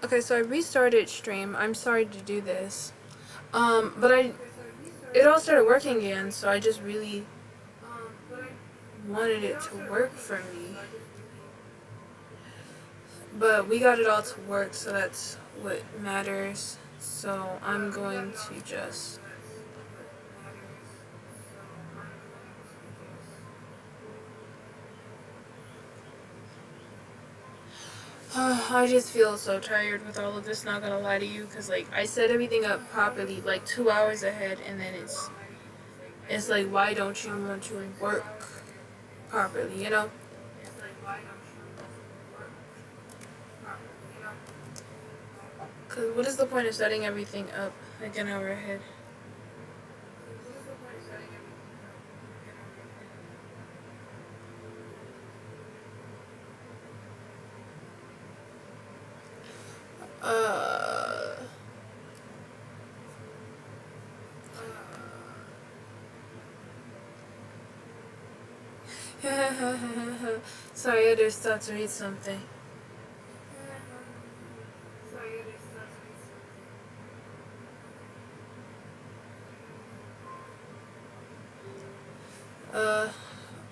Okay, so I restarted stream. I'm sorry to do this. But it all started working again, so I just really wanted it to work for me. But we got it all to work, so that's what matters. So I'm going to just... I just feel so tired with all of this, not gonna lie to you, because like I set everything up properly like 2 hours ahead, and then it's like, why don't you want to work properly, you know? Because what is the point of setting everything up like an hour ahead? Uh... Sorry, I just thought to read something. Uh,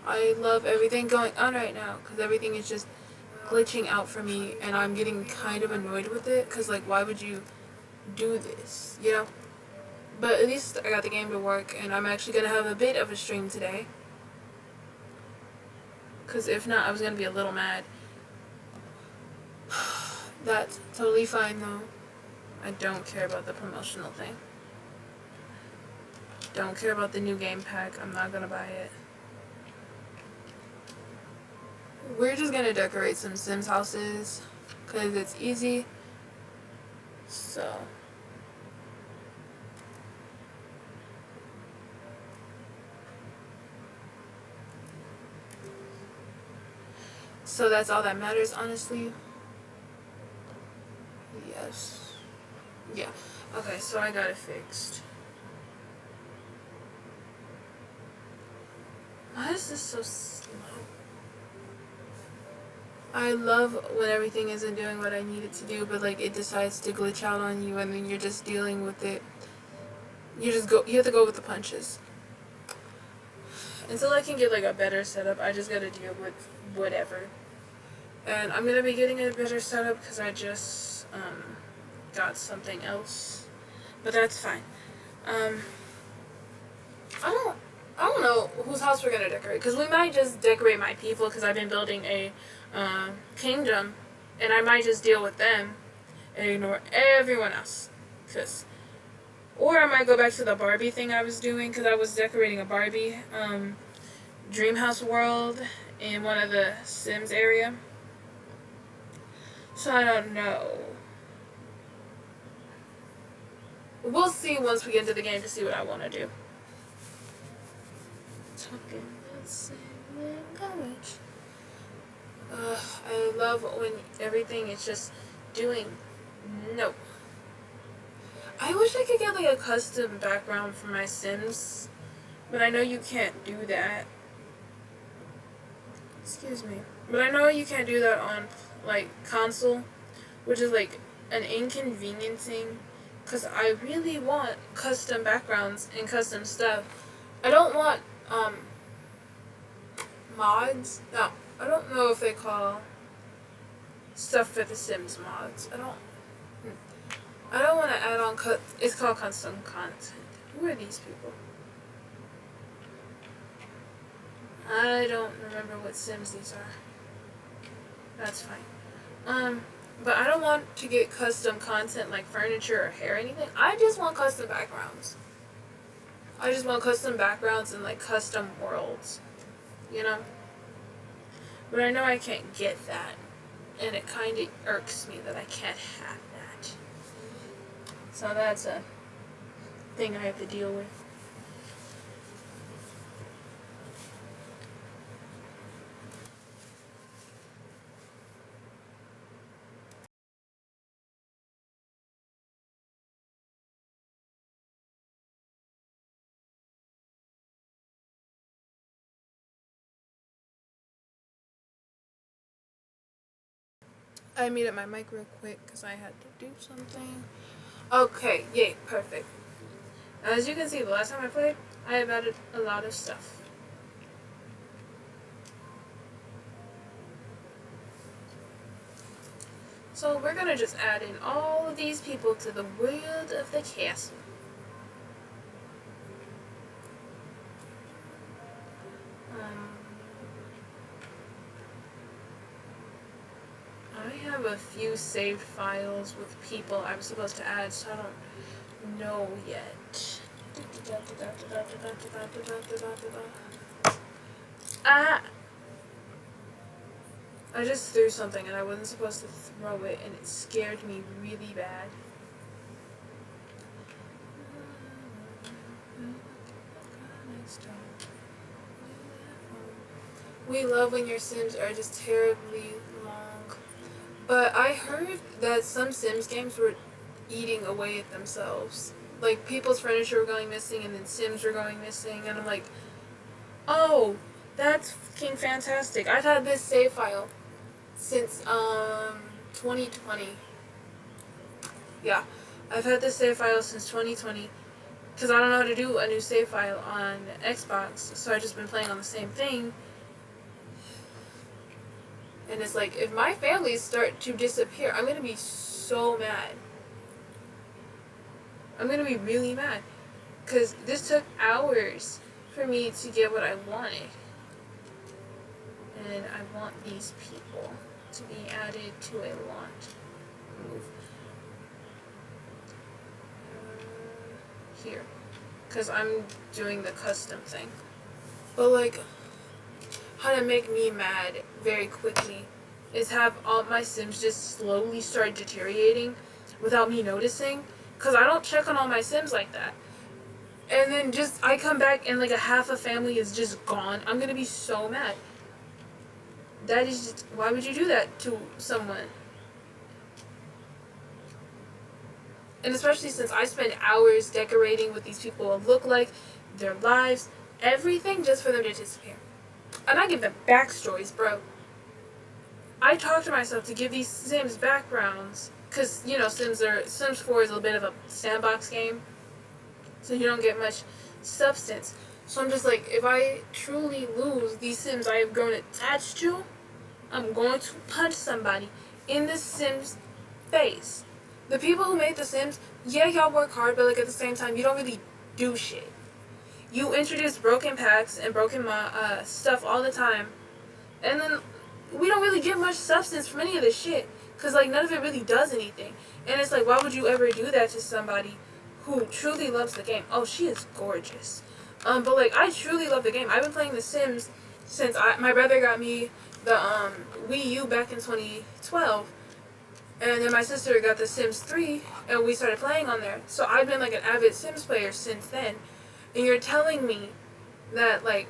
I love everything going on right now because everything is just glitching out for me, and I'm getting kind of annoyed with it because, like, why would you do this, you know? But at least I got the game to work, and I'm actually going to have a bit of a stream today. Because if not, I was going to be a little mad. That's totally fine, though. I don't care about the promotional thing. Don't care about the new game pack. I'm not going to buy it. We're just going to decorate some Sims houses because it's easy. So... So that's all that matters, honestly. Yes. Yeah. Okay, so I got it fixed. Why is this so slow? I love when everything isn't doing what I need it to do, but like it decides to glitch out on you, and then you're just dealing with it. You have to go with the punches. Until I can get like a better setup, I just gotta deal with whatever. And I'm gonna be getting a better setup because I just got something else, but that's fine. Um, I don't I don't know whose house we're gonna decorate because we might just decorate my people because I've been building a kingdom, and I might just deal with them and ignore everyone else. Or I might go back to the Barbie thing I was doing because I was decorating a Barbie Dreamhouse world in one of the Sims area. So I don't know. We'll see once we get into the game to see what I want to do. Talking the same language. I love when everything is just doing no. I wish I could get like a custom background for my Sims, but I know you can't do that. Excuse me. But I know you can't do that on like console, which is like an inconveniencing because I really want custom backgrounds and custom stuff. I don't want mods. No, I don't know if they call stuff for the Sims mods. I don't want to add on it's called custom content. Who are these people? I don't remember what Sims these are. That's fine. But I don't want to get custom content like furniture or hair or anything. I just want custom backgrounds. I just want custom backgrounds and like custom worlds. You know? But I know I can't get that. And it kind of irks me that I can't have that. So that's a thing I have to deal with. I muted my mic real quick because I had to do something. Okay, yay, perfect. As you can see, the last time I played, I have added a lot of stuff. So we're gonna just add in all of these people to the world of the castle. I have a few saved files with people I'm supposed to add, so I don't know yet. Ah! I just threw something and I wasn't supposed to throw it, and it scared me really bad. We love when your Sims are just terribly long. But I heard that some Sims games were eating away at themselves. Like, people's furniture were going missing and then Sims were going missing, and I'm like, oh, that's fucking fantastic. I've had this save file since 2020. Yeah, I've had this save file since 2020 because I don't know how to do a new save file on Xbox, so I've just been playing on the same thing. And it's like, if my families start to disappear, I'm gonna be so mad. I'm gonna be really mad because this took hours for me to get what I wanted. And I want these people to be added to a lot. Move. Here. Because I'm doing the custom thing. But like, how to make me mad very quickly is have all my Sims just slowly start deteriorating without me noticing. Because I don't check on all my Sims like that. And then just, I come back and like a half a family is just gone. I'm gonna be so mad. That is just, why would you do that to someone? And especially since I spend hours decorating what these people look like, their lives, everything just for them to disappear. And I give them backstories, bro. I talk to myself to give these Sims backgrounds. Because, you know, Sims 4 is a bit of a sandbox game. So you don't get much substance. So I'm just like, if I truly lose these Sims I have grown attached to, I'm going to punch somebody in the Sims face. The people who made The Sims, yeah, y'all work hard, but like at the same time, you don't really do shit. You introduce broken packs and broken stuff all the time, and then we don't really get much substance from any of this shit, cause like none of it really does anything. And it's like, why would you ever do that to somebody who truly loves the game? Oh, she is gorgeous. But like, I truly love the game. I've been playing The Sims since my brother got me the Wii U back in 2012. And then my sister got The Sims 3, and we started playing on there. So I've been like an avid Sims player since then. And you're telling me that like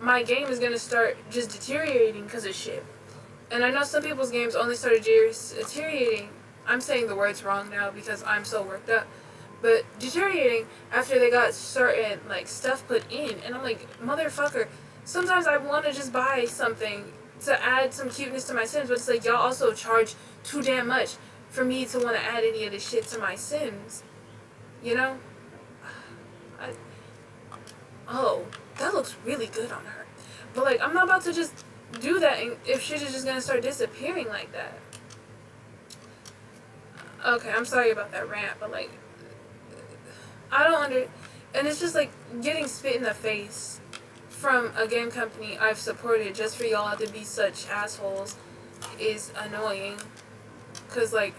my game is gonna start just deteriorating because of shit. And I know some people's games only started deteriorating. I'm saying the words wrong now because I'm so worked up. But deteriorating after they got certain like stuff put in. And I'm like, motherfucker, sometimes I want to just buy something to add some cuteness to my Sims, but it's like y'all also charge too damn much for me to want to add any of this shit to my Sims. You know? Oh, that looks really good on her. But like, I'm not about to just do that if shit is just gonna start disappearing like that. Okay, I'm sorry about that rant, but like, I don't and it's just like getting spit in the face from a game company I've supported just for y'all to be such assholes is annoying. Cause like,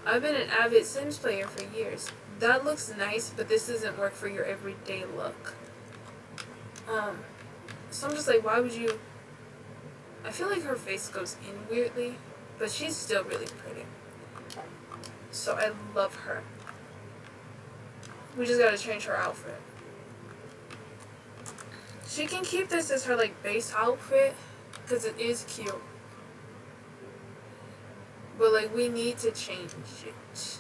I've been an avid Sims player for years. That looks nice, but this doesn't work for your everyday look. So I'm just like, why would you? I feel like her face goes in weirdly, but she's still really pretty. So I love her. We just gotta change her outfit. She can keep this as her like base outfit, because it is cute. But like, we need to change it.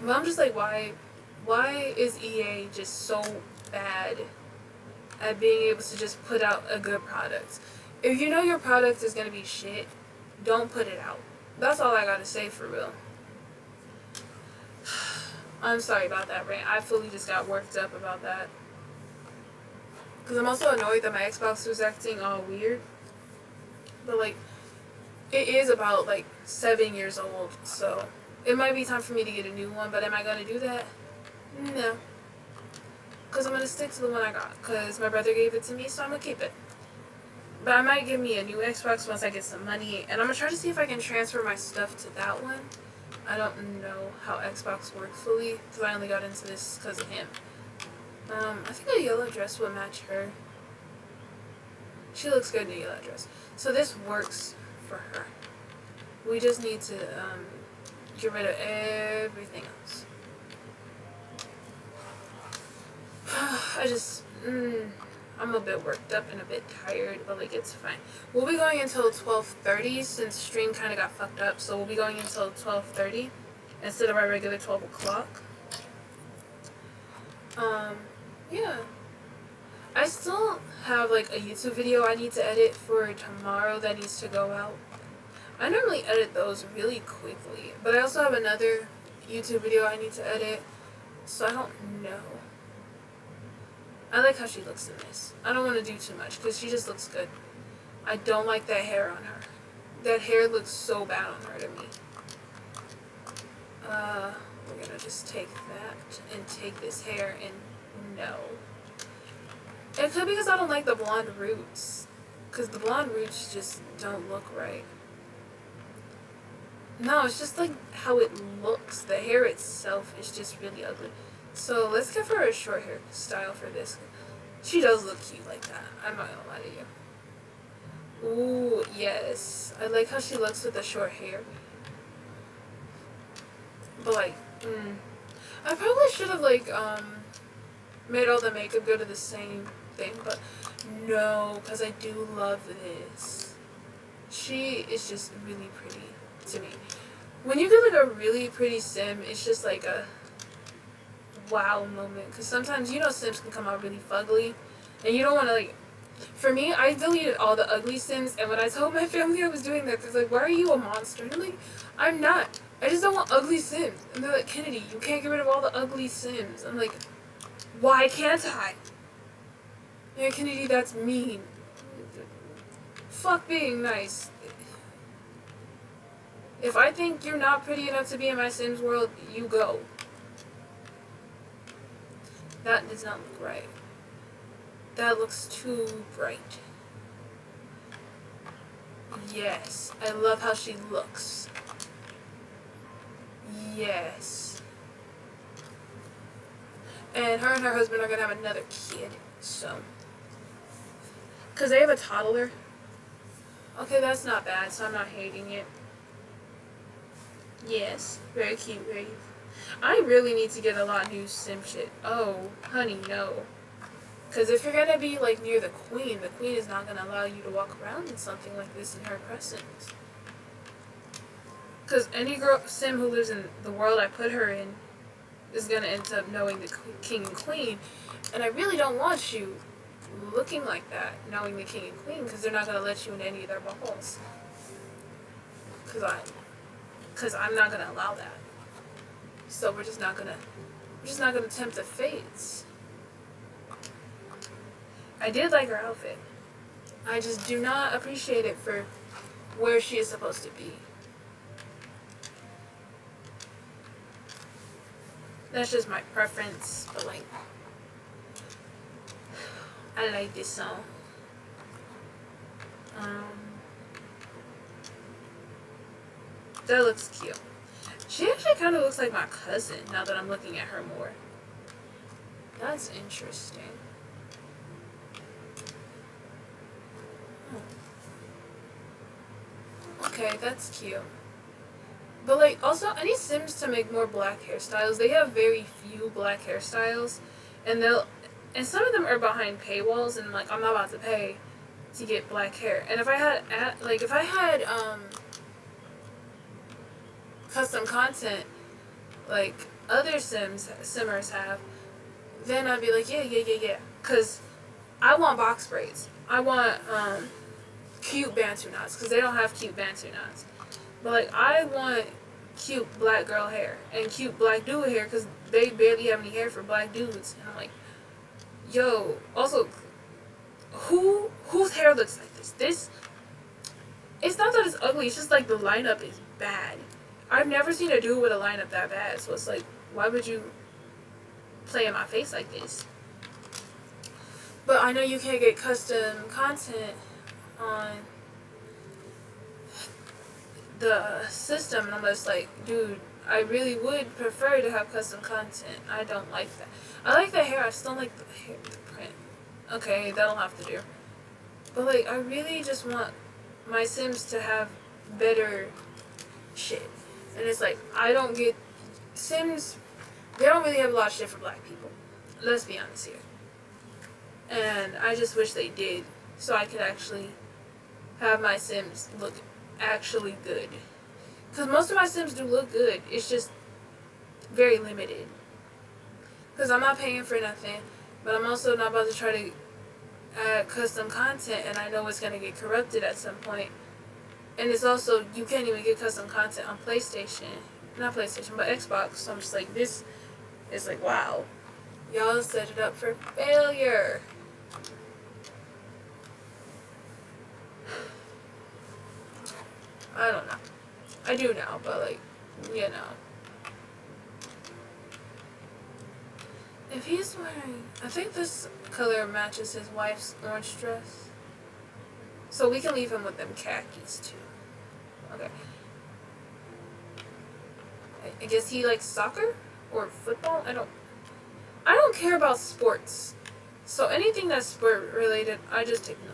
But I'm just like, why is EA just so bad at being able to just put out a good product? If you know your product is gonna be shit, don't put it out. That's all I gotta say for real. I'm sorry about that rant. I fully just got worked up about that. Because I'm also annoyed that my Xbox was acting all weird. But, like, it is about, like, 7 years old. So, it might be time for me to get a new one. But am I going to do that? No. Because I'm going to stick to the one I got. Because my brother gave it to me, so I'm going to keep it. But I might give me a new Xbox once I get some money. And I'm going to try to see if I can transfer my stuff to that one. I don't know how Xbox works fully, because I only got into this because of him. I think a yellow dress would match her. She looks good in a yellow dress. So this works for her. We just need to get rid of everything else. I'm a bit worked up and a bit tired, but like it's fine. We'll be going until 12:30 since stream kind of got fucked up, so we'll be going until 12:30 instead of our regular 12 o'clock. Yeah. I still have like a YouTube video I need to edit for tomorrow that needs to go out. I normally edit those really quickly, but I also have another YouTube video I need to edit, so I don't know. I like how she looks in this. I don't want to do too much because she just looks good. I don't like that hair on her. That hair looks so bad on her to me. We're gonna just take that and take this hair and no. It could be because I don't like the blonde roots. Because the blonde roots just don't look right. No, it's just like how it looks. The hair itself is just really ugly. So let's give her a short hair style for this. She does look cute like that. I'm not gonna lie to you. Ooh, yes. I like how she looks with the short hair. But like, I probably should have like, made all the makeup go to the same thing, but no, because I do love this. She is just really pretty to me. When you get like a really pretty sim, it's just like a wow moment, because sometimes, you know, sims can come out really fugly, and you don't want to like, for me, I deleted all the ugly sims, and when I told my family I was doing that, they're like, why are you a monster? And I'm like, I'm not. I just don't want ugly sims. And they're like, Kennedy, you can't get rid of all the ugly sims. I'm like, why can't I? Yeah, Kennedy, that's mean. Fuck being nice. If I think you're not pretty enough to be in my Sims world, you go. That does not look right. That looks too bright. Yes, I love how she looks. Yes. And her husband are gonna have another kid, so. Because they have a toddler. Okay, that's not bad, so I'm not hating it. Yes, very cute, very cute. I really need to get a lot of new sim shit. Oh, honey, no. Because if you're going to be, like, near the queen is not going to allow you to walk around in something like this in her presence. Because any girl sim who lives in the world I put her in is going to end up knowing the king and queen. And I really don't want you looking like that, knowing the king and queen, because they're not going to let you in any of their balls. Because I'm not going to allow that. So we're just not going to tempt the fates. I did like her outfit. I just do not appreciate it for where she is supposed to be. That's just my preference, but like, I like this song. That looks cute. She actually kind of looks like my cousin now that I'm looking at her more. That's interesting. Okay, that's cute. But like, also, I need Sims to make more black hairstyles. They have very few black hairstyles, and some of them are behind paywalls, and like, I'm not about to pay to get black hair. And if I had custom content like other simmers have, then I'd be like, yeah. Cause I want box braids. I want cute bantu knots, because they don't have cute bantu knots. But, like, I want cute black girl hair and cute black dude hair, because they barely have any hair for black dudes. And I'm like, yo, also, whose hair looks like this? It's not that it's ugly, it's just, like, the lineup is bad. I've never seen a dude with a lineup that bad, so it's like, why would you play in my face like this? But I know you can't get custom content on the system, and I'm just like, dude, I really would prefer to have custom content. I don't like that. I like the hair, I still like the hair, the print. Okay, that'll have to do. But, like, I really just want my Sims to have better shit. And it's like, I don't get... Sims, they don't really have a lot of shit for black people. Let's be honest here. And I just wish they did, so I could actually have my Sims look actually good. Because most of my Sims do look good. It's just very limited. Because I'm not paying for nothing, but I'm also not about to try to add custom content, and I know it's going to get corrupted at some point. And it's also, you can't even get custom content on PlayStation. Not PlayStation, but Xbox. So I'm just like, this is like, wow. Y'all set it up for failure. I don't know. I do now, but, like, you know. If he's wearing... I think this color matches his wife's orange dress. So we can leave him with them khakis, too. Okay. I guess he likes soccer? Or football? I don't care about sports. So anything that's sport related, I just ignore.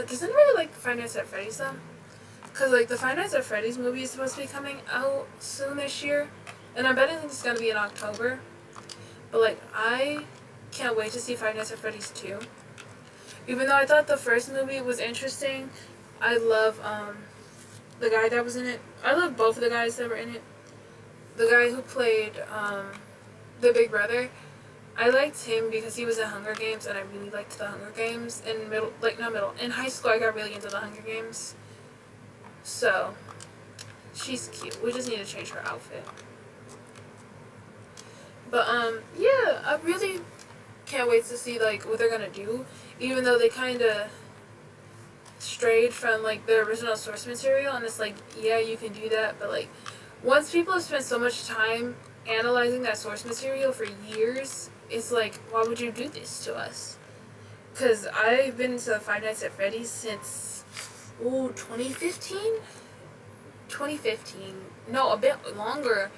Does anybody like Five Nights at Freddy's though? Cause like the Five Nights at Freddy's movie is supposed to be coming out soon this year, and I'm betting it's gonna be in October. But like I can't wait to see Five Nights at Freddy's 2. Even though I thought the first movie was interesting, I love the guy that was in it. I love both of the guys that were in it. The guy who played the big brother. I liked him because he was in Hunger Games, and I really liked the Hunger Games. In high school, I got really into the Hunger Games. So, she's cute. We just need to change her outfit. But, yeah, I really can't wait to see, like, what they're gonna do. Even though they kind of strayed from, like, the original source material, and it's like, yeah, you can do that, but, like, once people have spent so much time analyzing that source material for years, it's like, why would you do this to us? Because I've been to Five Nights at Freddy's since, 2015? 2015. No, a bit longer.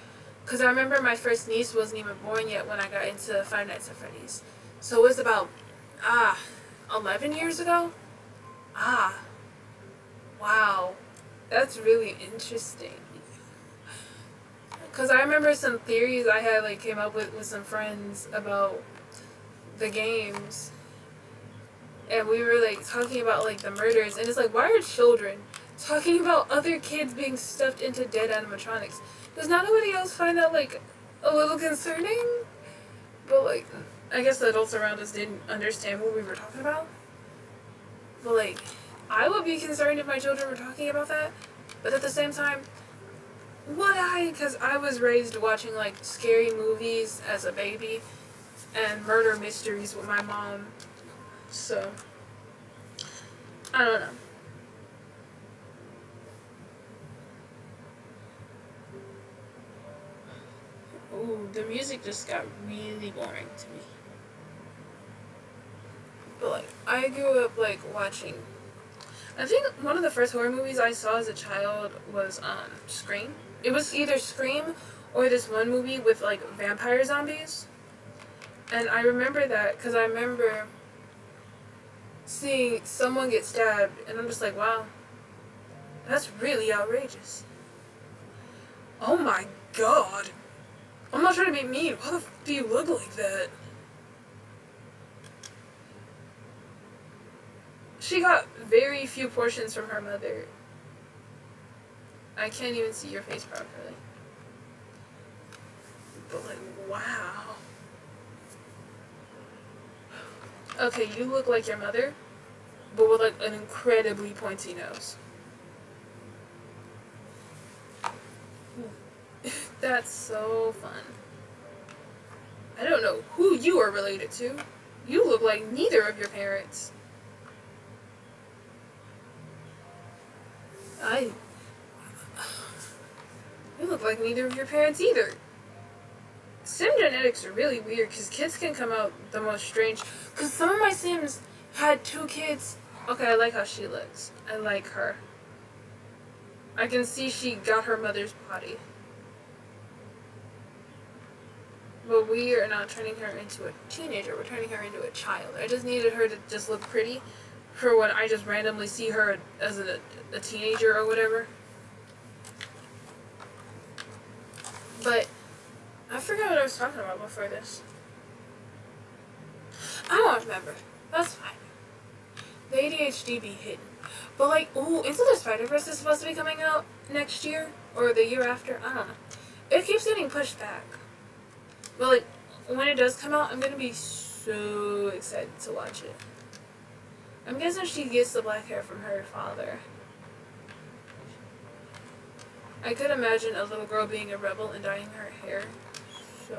Because I remember my first niece wasn't even born yet when I got into Five Nights at Freddy's. So it was about, 11 years ago? Wow. That's really interesting. Because I remember some theories I had, like, came up with some friends about the games. And we were, like, talking about, like, the murders. And it's like, why are children talking about other kids being stuffed into dead animatronics? Does not nobody else find that, like, a little concerning? But, like, I guess the adults around us didn't understand what we were talking about. But, like, I would be concerned if my children were talking about that. But at the same time, would I? Because I was raised watching, like, scary movies as a baby and murder mysteries with my mom. So, I don't know. Ooh, the music just got really boring to me. But, like, I grew up, like, watching... I think one of the first horror movies I saw as a child was, Scream. It was either Scream or this one movie with, like, vampire zombies. And I remember that because I remember seeing someone get stabbed, and I'm just like, wow, that's really outrageous. Oh my god. I'm not trying to be mean. Why the f do you look like that? She got very few portions from her mother. I can't even see your face properly. But, like, wow. okay, you look like your mother, but with like an incredibly pointy nose. That's so fun. I don't know who you are related to. You look like neither of your parents. You look like neither of your parents either. Sim genetics are really weird because kids can come out the most strange. Because some of my Sims had 2 kids. Okay, I like how she looks. I like her. I can see she got her mother's body. But we are not turning her into a teenager. We're turning her into a child. I just needed her to just look pretty for when I just randomly see her as a teenager or whatever. But I forgot what I was talking about before this. I don't remember. That's fine. The ADHD be hidden. But like, ooh, Into the Spider-Verse is supposed to be coming out next year or the year after. I don't know. It keeps getting pushed back. But like, when it does come out, I'm gonna be so excited to watch it. I'm guessing she gets the black hair from her father. I could imagine a little girl being a rebel and dyeing her hair. So,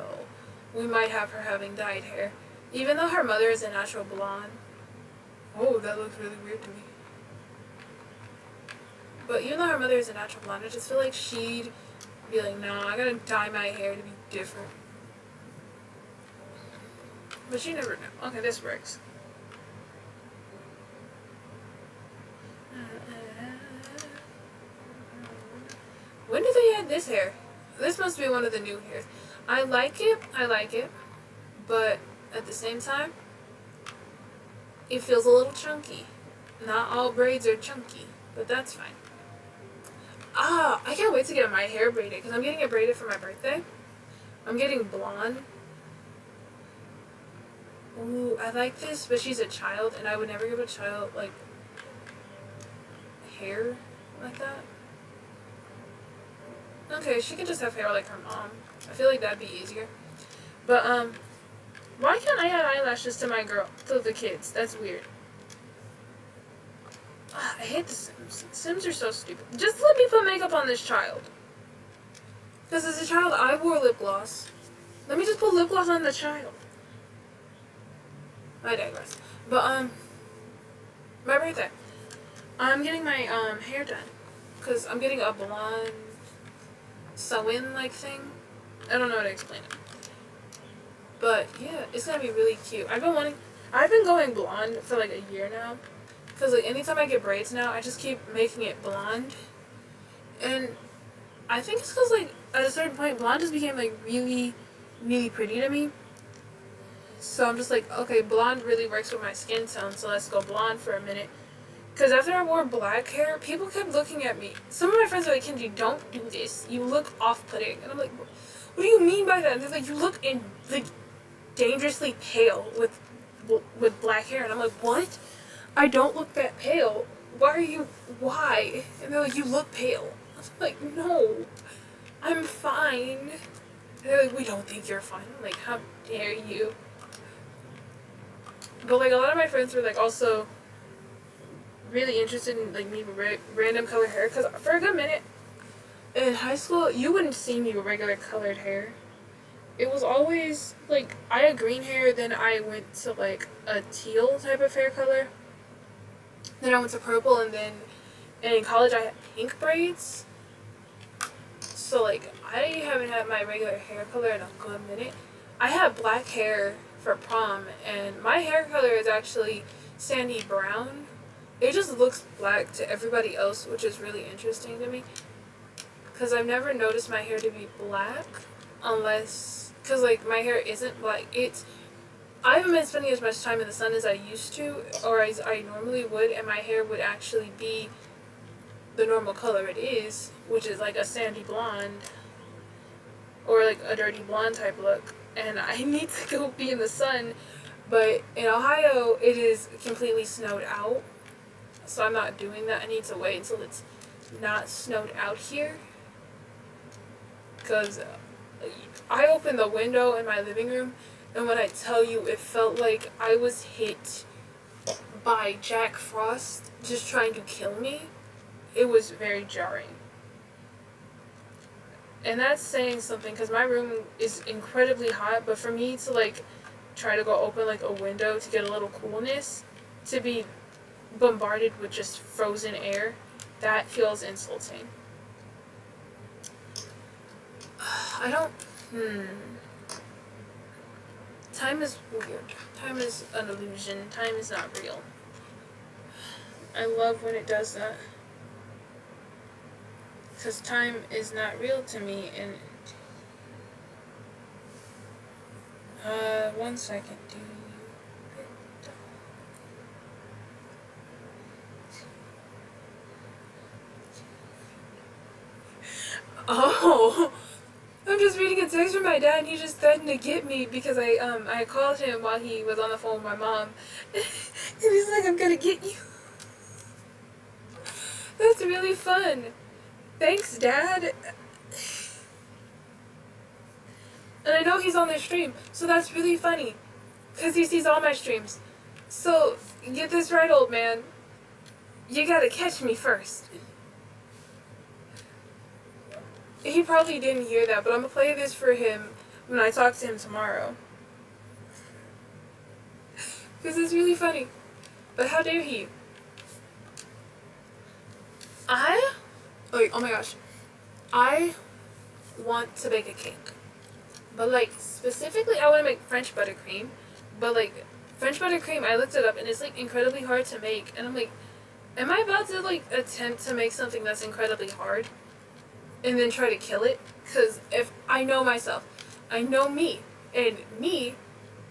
we might have her having dyed hair. Even though her mother is a natural blonde. Oh, that looks really weird to me. But even though her mother is a natural blonde, I just feel like she'd be like, nah, I gotta dye my hair to be different. But you never know. Okay, this works. When did they add this hair? This must be one of the new hairs. I like it, but at the same time, it feels a little chunky. Not all braids are chunky, but that's fine. I can't wait to get my hair braided, because I'm getting it braided for my birthday. I'm getting blonde. Ooh, I like this, but she's a child, and I would never give a child, like, hair like that. Okay, she can just have hair like her mom. I feel like that'd be easier. But, why can't I add eyelashes to the kids? That's weird. I hate the Sims. Sims are so stupid. Just let me put makeup on this child. Because as a child, I wore lip gloss. Let me just put lip gloss on the child. I digress. But, my birthday. I'm getting my, hair done. Because I'm getting a blonde sew-in, like, thing. I don't know how to explain it. But, yeah, it's gonna be really cute. I've been going blonde for, like, a year now. Because, like, anytime I get braids now, I just keep making it blonde. And I think it's because, like, at a certain point, blonde just became, like, really, really pretty to me. So I'm just like, okay, blonde really works with my skin tone, so let's go blonde for a minute. Because after I wore black hair, people kept looking at me. Some of my friends were like, Kenji, don't do this. You look off-putting. And I'm like, what do you mean by that? And they're like, you look like, dangerously pale with black hair. And I'm like, what? I don't look that pale. Why? And they're like, you look pale. I was like, no, I'm fine. And they're like, we don't think you're fine. I'm like, how dare you? But, like, a lot of my friends were, like, also really interested in, like, me with random colored hair. Because for a good minute, in high school, you wouldn't see me with regular colored hair. It was always, like, I had green hair, then I went to, like, a teal type of hair color. Then I went to purple, and then in college I had pink braids. So, like, I haven't had my regular hair color in a good minute. I had black hair for prom, and my hair color is actually sandy brown. It just looks black to everybody else, which is really interesting to me. Because I've never noticed my hair to be black unless, because, like, my hair isn't black. I haven't been spending as much time in the sun as I used to, or as I normally would, and my hair would actually be the normal color it is, which is like a sandy blonde, or like a dirty blonde type look. And I need to go be in the sun, but in Ohio, it is completely snowed out, so I'm not doing that. I need to wait until it's not snowed out here, because I opened the window in my living room, And when I tell you, it felt like I was hit by Jack Frost just trying to kill me, it was very jarring. And that's saying something, because my room is incredibly hot, but for me to like try to go open like a window to get a little coolness, to be bombarded with just frozen air, that feels insulting. I don't. Time is weird. Time is an illusion. Time is not real. I love when it does that. Because time is not real to me, and 1 second, do you? Oh, I'm just reading a text from my dad, and he just threatened to get me because I called him while he was on the phone with my mom, and he's like, "I'm gonna get you." That's really fun. Thanks, Dad. And I know he's on their stream, so that's really funny, because he sees all my streams. So, get this right, old man. You gotta catch me first. He probably didn't hear that, but I'm gonna play this for him when I talk to him tomorrow. Because it's really funny. But how dare he? Oh my gosh. I want to bake a cake. But like, specifically, I want to make French buttercream. But like, French buttercream, I looked it up and it's like incredibly hard to make. And I'm like, am I about to like attempt to make something that's incredibly hard and then try to kill it? Because if I know myself, I know me. And me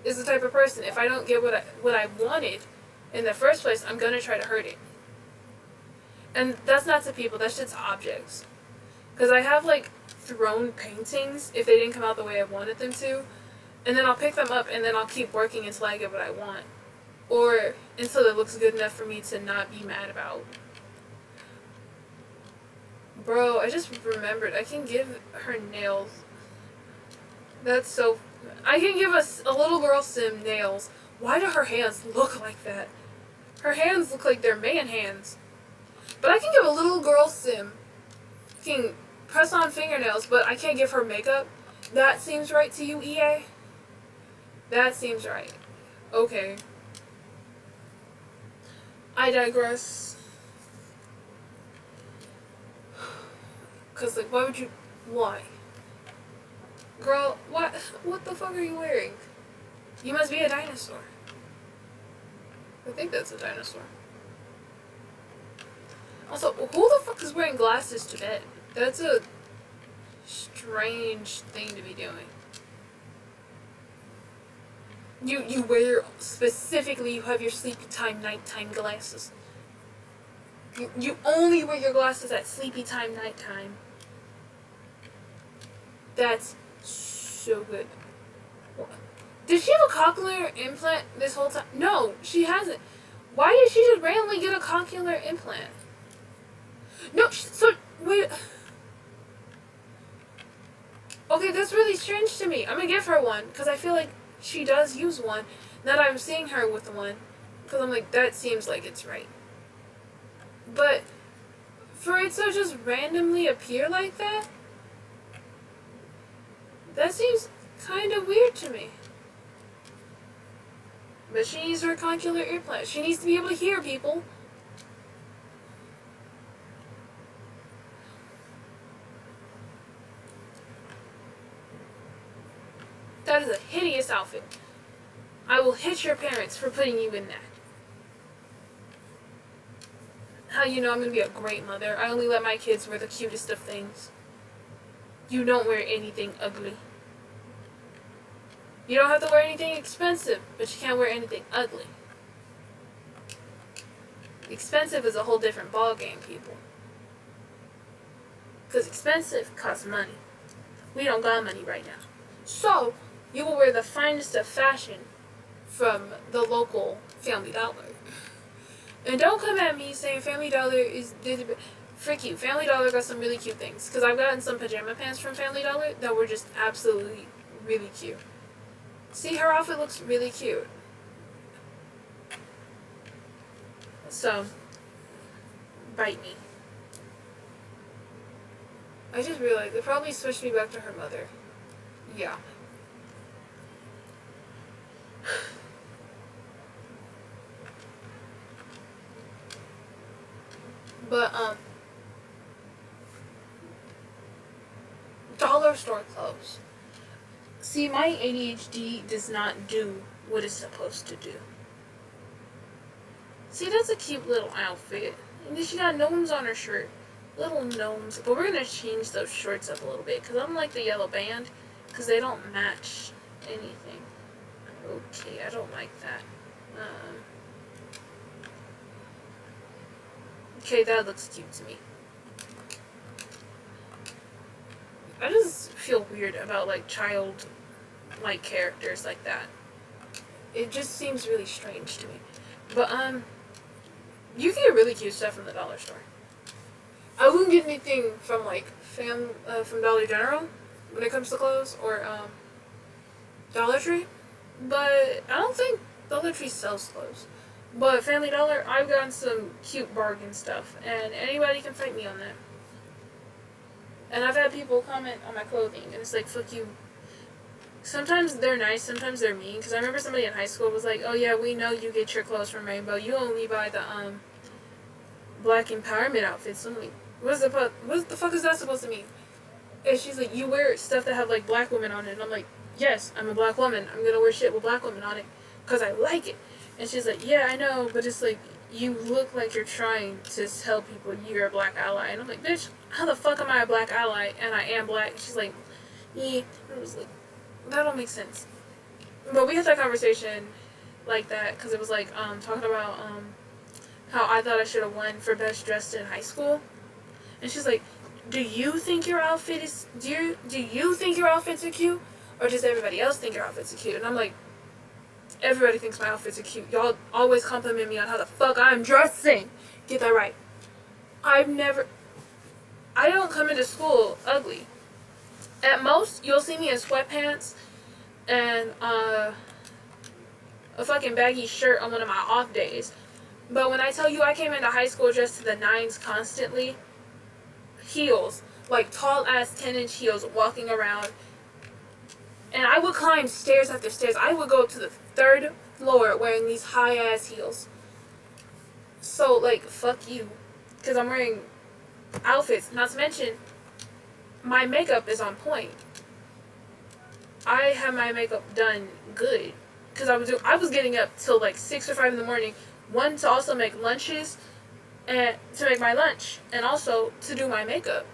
is the type of person, if I don't get what I wanted in the first place, I'm going to try to hurt it. And that's not to people, that's just objects. Because I have like thrown paintings if they didn't come out the way I wanted them to, and then I'll pick them up and then I'll keep working until I get what I want, or until it looks good enough for me to not be mad about. Bro, I just remembered, I can give her nails. That's so... I can give a little girl sim nails. Why do her hands look like that? Her hands look like they're man hands. But I can give a little girl sim can press on fingernails, but I can't give her makeup. That seems right to you, EA? That seems right. Okay. I digress. Cause like, why would you? Why? Girl, what the fuck are you wearing? You must be a dinosaur. I think that's a dinosaur. Also, who the fuck is wearing glasses to bed? That's a strange thing to be doing. You wear, specifically, you have your sleepy time, nighttime glasses. You only wear your glasses at sleepy time, nighttime. That's so good. Did she have a cochlear implant this whole time? No, she hasn't. Why did she just randomly get a cochlear implant? No, so, wait. Okay, that's really strange to me. I'm gonna give her one, because I feel like she does use one. Now that I'm seeing her with one, because I'm like, that seems like it's right. But, for it to just randomly appear like that, that seems kind of weird to me. But she needs her cochlear implant. She needs to be able to hear people. That is a hideous outfit. I will hit your parents for putting you in that. How you know I'm going to be a great mother? I only let my kids wear the cutest of things. You don't wear anything ugly. You don't have to wear anything expensive, but you can't wear anything ugly. Expensive is a whole different ballgame, people. Because expensive costs money. We don't got money right now. So, you will wear the finest of fashion from the local Family Dollar. And don't come at me saying Family Dollar is... Frick you. Family Dollar got some really cute things. Because I've gotten some pajama pants from Family Dollar that were just absolutely really cute. See, her outfit looks really cute. So, bite me. I just realized they probably switched me back to her mother. Yeah. But, dollar store clothes. See, my ADHD does not do what it's supposed to do. See, that's a cute little outfit. And then she got gnomes on her shirt. Little gnomes. But we're going to change those shorts up a little bit. Because I don't like the yellow band. Because they don't match anything. Okay, I don't like that. Okay, that looks cute to me. I just feel weird about, like, child-like characters like that. It just seems really strange to me. But, you can get really cute stuff from the dollar store. I wouldn't get anything from, like, from Dollar General when it comes to clothes, or, Dollar Tree. But I don't think Dollar Tree sells clothes. But Family Dollar, I've gotten some cute bargain stuff, and anybody can fight me on that. And I've had people comment on my clothing, and it's like, fuck you. Sometimes they're nice, sometimes they're mean, because I remember somebody in high school was like, oh yeah, we know you get your clothes from Rainbow, you only buy the, black empowerment outfits. I'm like, what the fuck is that supposed to mean? And she's like, you wear stuff that have, like, black women on it, and I'm like, yes, I'm a black woman, I'm gonna wear shit with black women on it, because I like it. And she's like, yeah, I know, but it's like, you look like you're trying to tell people you're a black ally. And I'm like, bitch, how the fuck am I a black ally and I am black? And she's like, yeah. And I was like, that don't make sense. But we had that conversation like that because it was like talking about how I thought I should have won for best dressed in high school. And she's like, do you think your outfit is, do you think your outfits are cute? Or does everybody else think your outfits are cute? And I'm like, everybody thinks my outfits are cute. Y'all always compliment me on how the fuck I'm dressing. Get that right. I don't come into school ugly. At most, you'll see me in sweatpants and a fucking baggy shirt on one of my off days. But when I tell you I came into high school dressed to the nines constantly, heels, like tall ass 10-inch heels, walking around. And I would climb stairs after stairs. I would go to the 3rd floor wearing these high-ass heels. So, like, fuck you. Because I'm wearing outfits. Not to mention, my makeup is on point. I have my makeup done good. Because I was getting up till, like, 6 or 5 in the morning. One, to also make lunches. And to make my lunch. And also to do my makeup.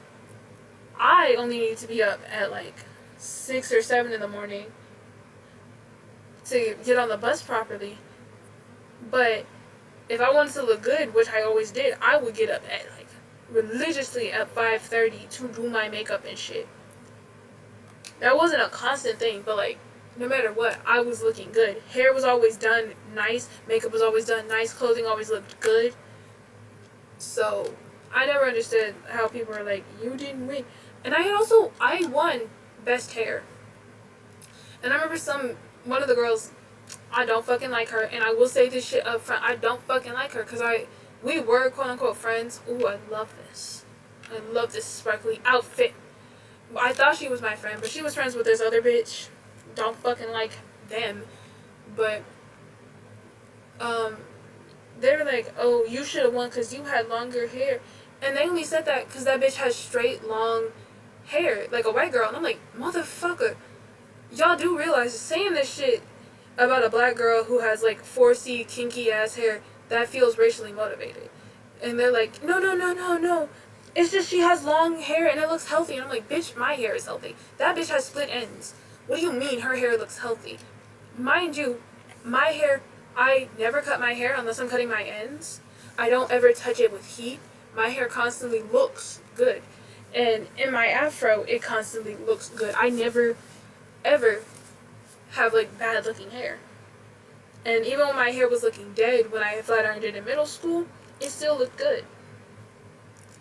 I only need to be up at, like, 6 or 7 in the morning to get on the bus properly. But if I wanted to look good, which I always did, I would get up at like religiously at 5:30 to do my makeup and shit. That wasn't a constant thing, but like no matter what, I was looking good. Hair was always done nice, makeup was always done nice, clothing always looked good. So I never understood how people are like, you didn't win. And I won best hair. And I remember one of the girls, I don't fucking like her, and I will say this shit up front, I don't fucking like her, because we were quote unquote friends. Ooh, I love this. I love this sparkly outfit. I thought she was my friend, but she was friends with this other bitch. Don't fucking like them. But, they were like, oh, you should have won because you had longer hair. And they only said that because that bitch has straight, long hair, like a white girl. And I'm like, motherfucker. Y'all do realize saying this shit about a black girl who has like 4C kinky ass hair, that feels racially motivated. And they're like, no. It's just she has long hair and it looks healthy. And I'm like, bitch, my hair is healthy. That bitch has split ends. What do you mean her hair looks healthy? Mind you, my hair, I never cut my hair unless I'm cutting my ends. I don't ever touch it with heat. My hair constantly looks good. And in my afro, it constantly looks good. I never, ever have like bad looking hair. And even when my hair was looking dead when I flat ironed it in middle school, it still looked good.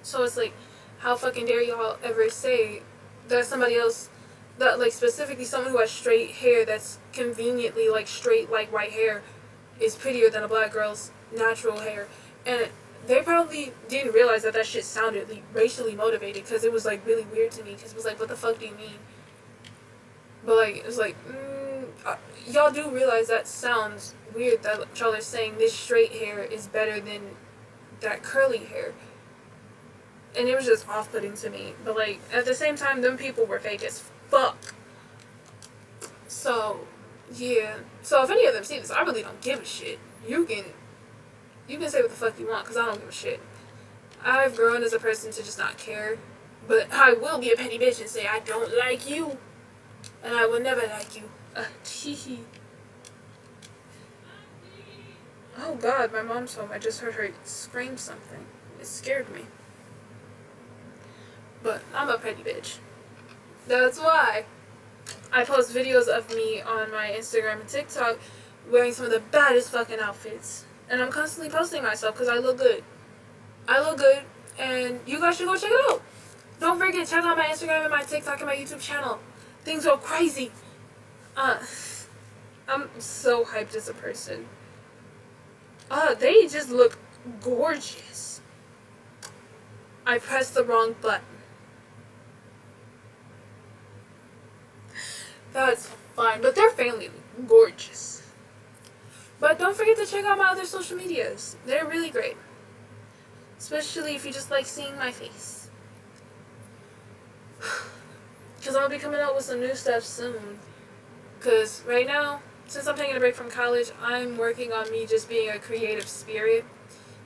So it's like, how fucking dare y'all ever say that somebody else that, like, specifically someone who has straight hair that's conveniently, like, straight, like, white hair is prettier than a black girl's natural hair. And they probably didn't realize that that shit sounded, like, racially motivated, because it was, like, really weird to me, because it was like, what the fuck do you mean? But, like, it was like, y'all do realize that sounds weird, that y'all are saying this straight hair is better than that curly hair. And it was just off-putting to me. But, like, at the same time, them people were fake as fuck. So, yeah. So, if any of them see this, I really don't give a shit. You can say what the fuck you want, because I don't give a shit. I've grown as a person to just not care. But I will be a petty bitch and say, I don't like you. And I will never like you. Hee. Oh god, my mom's home. I just heard her scream something. It scared me. But I'm a petty bitch. That's why I post videos of me on my Instagram and TikTok wearing some of the baddest fucking outfits. And I'm constantly posting myself because I look good. I look good, and you guys should go check it out. Don't forget, check out my Instagram and my TikTok and my YouTube channel. Things go crazy. I'm so hyped as a person. They just look gorgeous. I pressed the wrong button. That's fine, but their family look gorgeous. But don't forget to check out my other social medias. They're really great. Especially if you just like seeing my face. Because I'll be coming out with some new stuff soon. Because right now, since I'm taking a break from college, I'm working on me just being a creative spirit.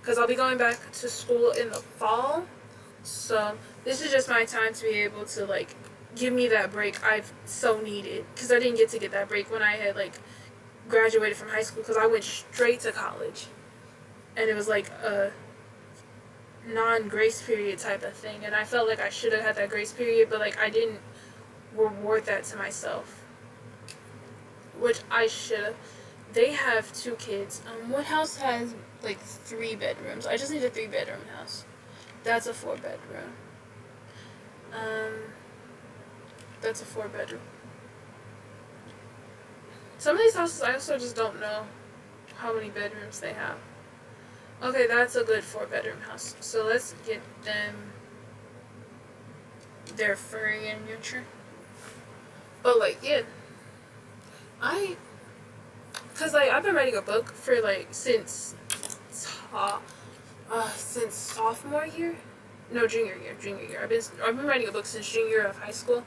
Because I'll be going back to school in the fall. So this is just my time to be able to, like, give me that break I've so needed. Because I didn't get to get that break when I had, like, graduated from high school. Because I went straight to college. And it was like a non-grace period type of thing. And I felt like I should have had that grace period. But, like, I didn't reward that to myself. Which I should have. They have 2 kids. What house has, like, 3 bedrooms? I just need a 3-bedroom house. That's a 4-bedroom. That's a 4-bedroom. Some of these houses, I also just don't know how many bedrooms they have. Okay, that's a good 4-bedroom house. So let's get them their furry and nurture. But, like, yeah. Cause, like, I've been writing a book for, like, since sophomore year? No, junior year. I've been writing a book since junior year of high school.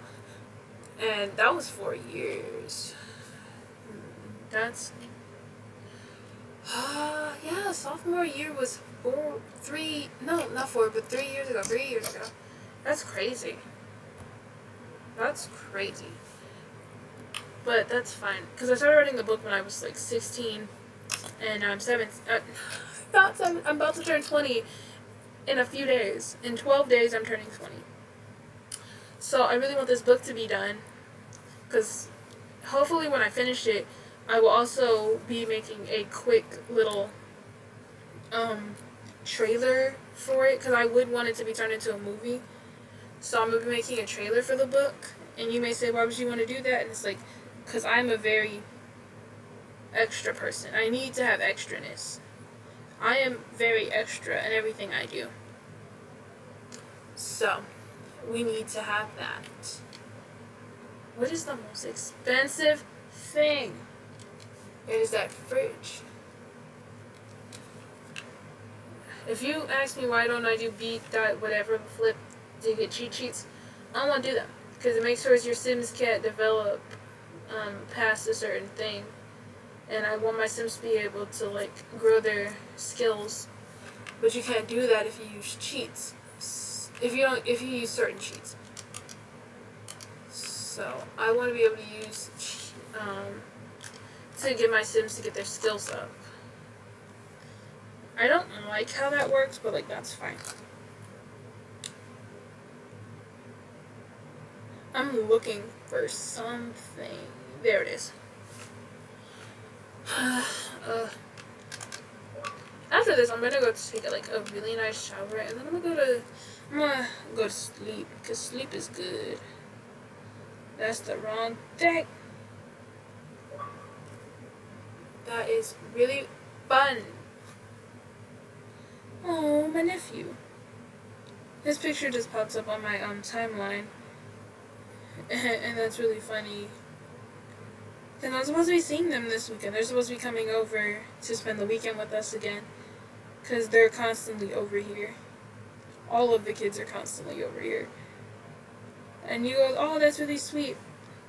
And that was 4 years. Yeah, sophomore year was 3 years ago. 3 years ago. That's crazy. But that's fine. Because I started writing the book when I was, like, 16. And I'm 7. I'm about to turn 20 in a few days. In 12 days, I'm turning 20. So I really want this book to be done. Because hopefully when I finish it, I will also be making a quick little trailer for it. Because I would want it to be turned into a movie. So I'm going to be making a trailer for the book. And you may say, why would you want to do that? And it's like, because I'm a very extra person. I need to have extraness. I am very extra in everything I do. So, we need to have that. What is the most expensive thing? It is that fridge. If you ask me why don't I do beat, dot, whatever, flip, to get cheat sheets, I don't want to do them. Because it makes sure your Sims can't develop past a certain thing. And I want my Sims to be able to, like, grow their skills. But you can't do that if you use cheats. If you use certain cheats. So, I want to be able to use, to get my Sims to get their skills up. I don't like how that works, but, like, that's fine. I'm looking for something. There it is. After this, I'm gonna go take a really nice shower, and then I'm gonna go to sleep, because sleep is good. That's the wrong deck. That is really fun. Oh, my nephew. His picture just pops up on my timeline. And that's really funny. And I'm supposed to be seeing them this weekend. They're supposed to be coming over to spend the weekend with us again. Because they're constantly over here. All of the kids are constantly over here. And you go, oh, that's really sweet.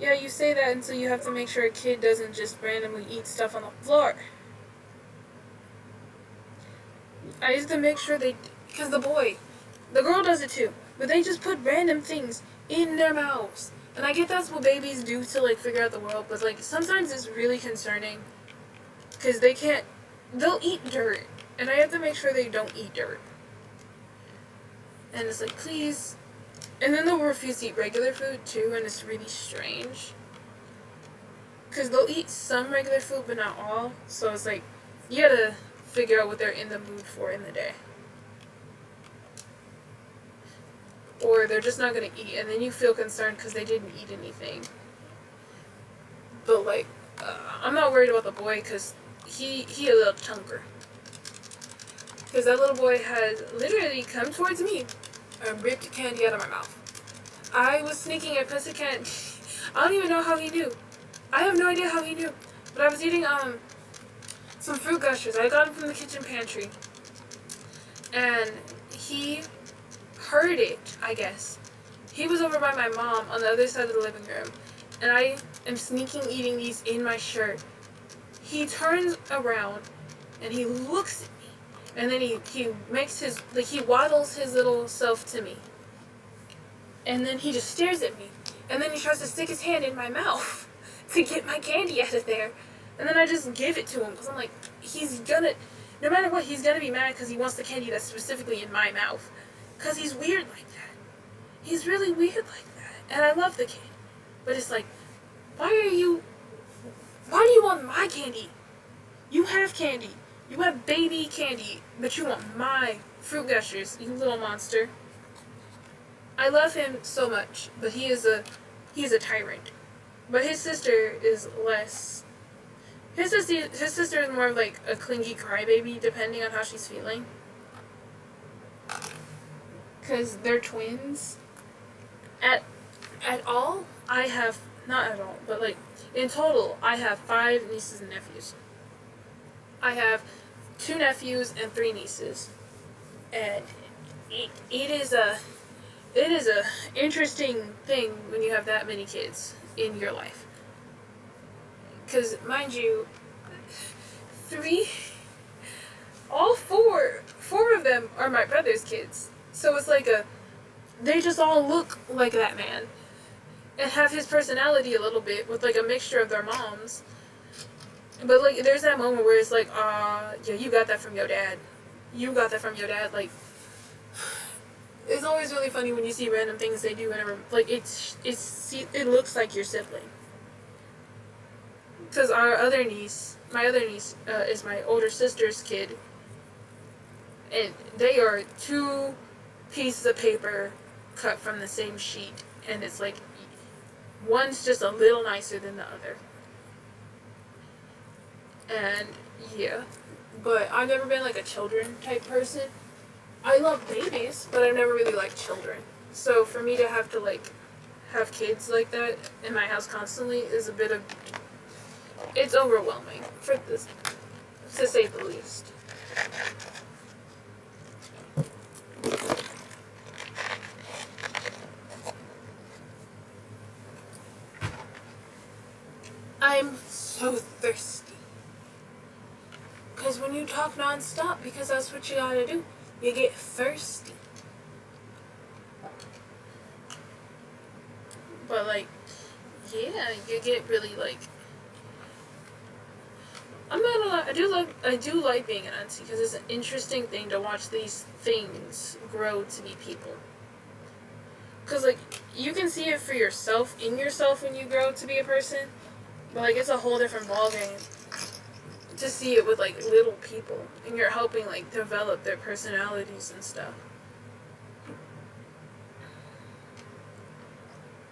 Yeah, you say that until you have to make sure a kid doesn't just randomly eat stuff on the floor. I used to make sure they... Because the girl does it too. But they just put random things in their mouths. And I get that's what babies do to, like, figure out the world. But, like, sometimes it's really concerning. Because they can't... They'll eat dirt. And I have to make sure they don't eat dirt. And it's like, please... And then they'll refuse to eat regular food, too, and it's really strange. Because they'll eat some regular food, but not all. So it's like, you gotta figure out what they're in the mood for in the day. Or they're just not gonna eat, and then you feel concerned because they didn't eat anything. But, like, I'm not worried about the boy because he a little chunker. Because that little boy had literally come towards me and ripped candy out of my mouth. I was sneaking a piece of candy. I don't even know how he knew. I have no idea how he knew. But I was eating some fruit gushers. I got them from the kitchen pantry. And he heard it, I guess. He was over by my mom on the other side of the living room. And I am sneaking eating these in my shirt. He turns around and he looks at me. And then he makes his, like, he waddles his little self to me. And then he just stares at me. And then he tries to stick his hand in my mouth to get my candy out of there. And then I just give it to him because I'm like, he's gonna, no matter what, he's gonna be mad because he wants the candy that's specifically in my mouth. Because he's weird like that. He's really weird like that. And I love the kid. But it's like, why do you want my candy? You have candy. You have baby candy, but you want my fruit gushers, you little monster. I love him so much, but he is a tyrant. But his sister is less. His sister is more of like a clingy crybaby, depending on how she's feeling. Cause they're twins. At all, I have not at all, but like in total, I have 5 nieces and nephews. I have 2 nephews and 3 nieces, and it is a interesting thing when you have that many kids in your life. Because mind you, 4 of them are my brother's kids. So it's like they just all look like that man, and have his personality a little bit with like a mixture of their moms. But, like, there's that moment where it's like, yeah, you got that from your dad. You got that from your dad. Like, it's always really funny when you see random things they do whenever, like, it looks like your sibling. Because my other niece, is my older sister's kid. And they are 2 pieces of paper cut from the same sheet. And it's like, one's just a little nicer than the other. And yeah, but I've never been like a children type person. I love babies, but I've never really liked children. So for me to have to like have kids like that in my house constantly is a bit of, it's overwhelming for this, to say the least. I'm so thirsty. Because when you talk non-stop, because that's what you gotta do, you get thirsty. But like, yeah, you get really like, I'm not gonna lie, I do like being an auntie because it's an interesting thing to watch these things grow to be people. Because like, you can see it for yourself, in yourself when you grow to be a person, but like, it's a whole different ballgame to see it with like little people, and you're helping like develop their personalities and stuff.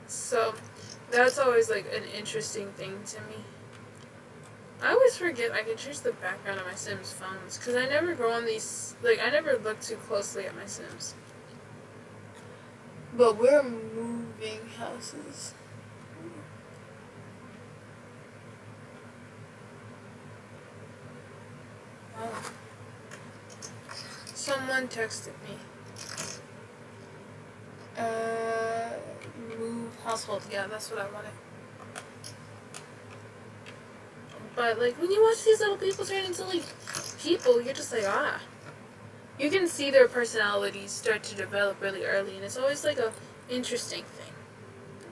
So That's always like an interesting thing to me. I always forget I can change the background of my Sims phones because I never go on these, like, I never look too closely at my Sims. But we're moving houses. Oh. Someone texted me. Move household. Yeah, that's what I wanted. But, like, when you watch these little people turn into, like, people, you're just like, ah. You can see their personalities start to develop really early, and it's always, like, a interesting thing.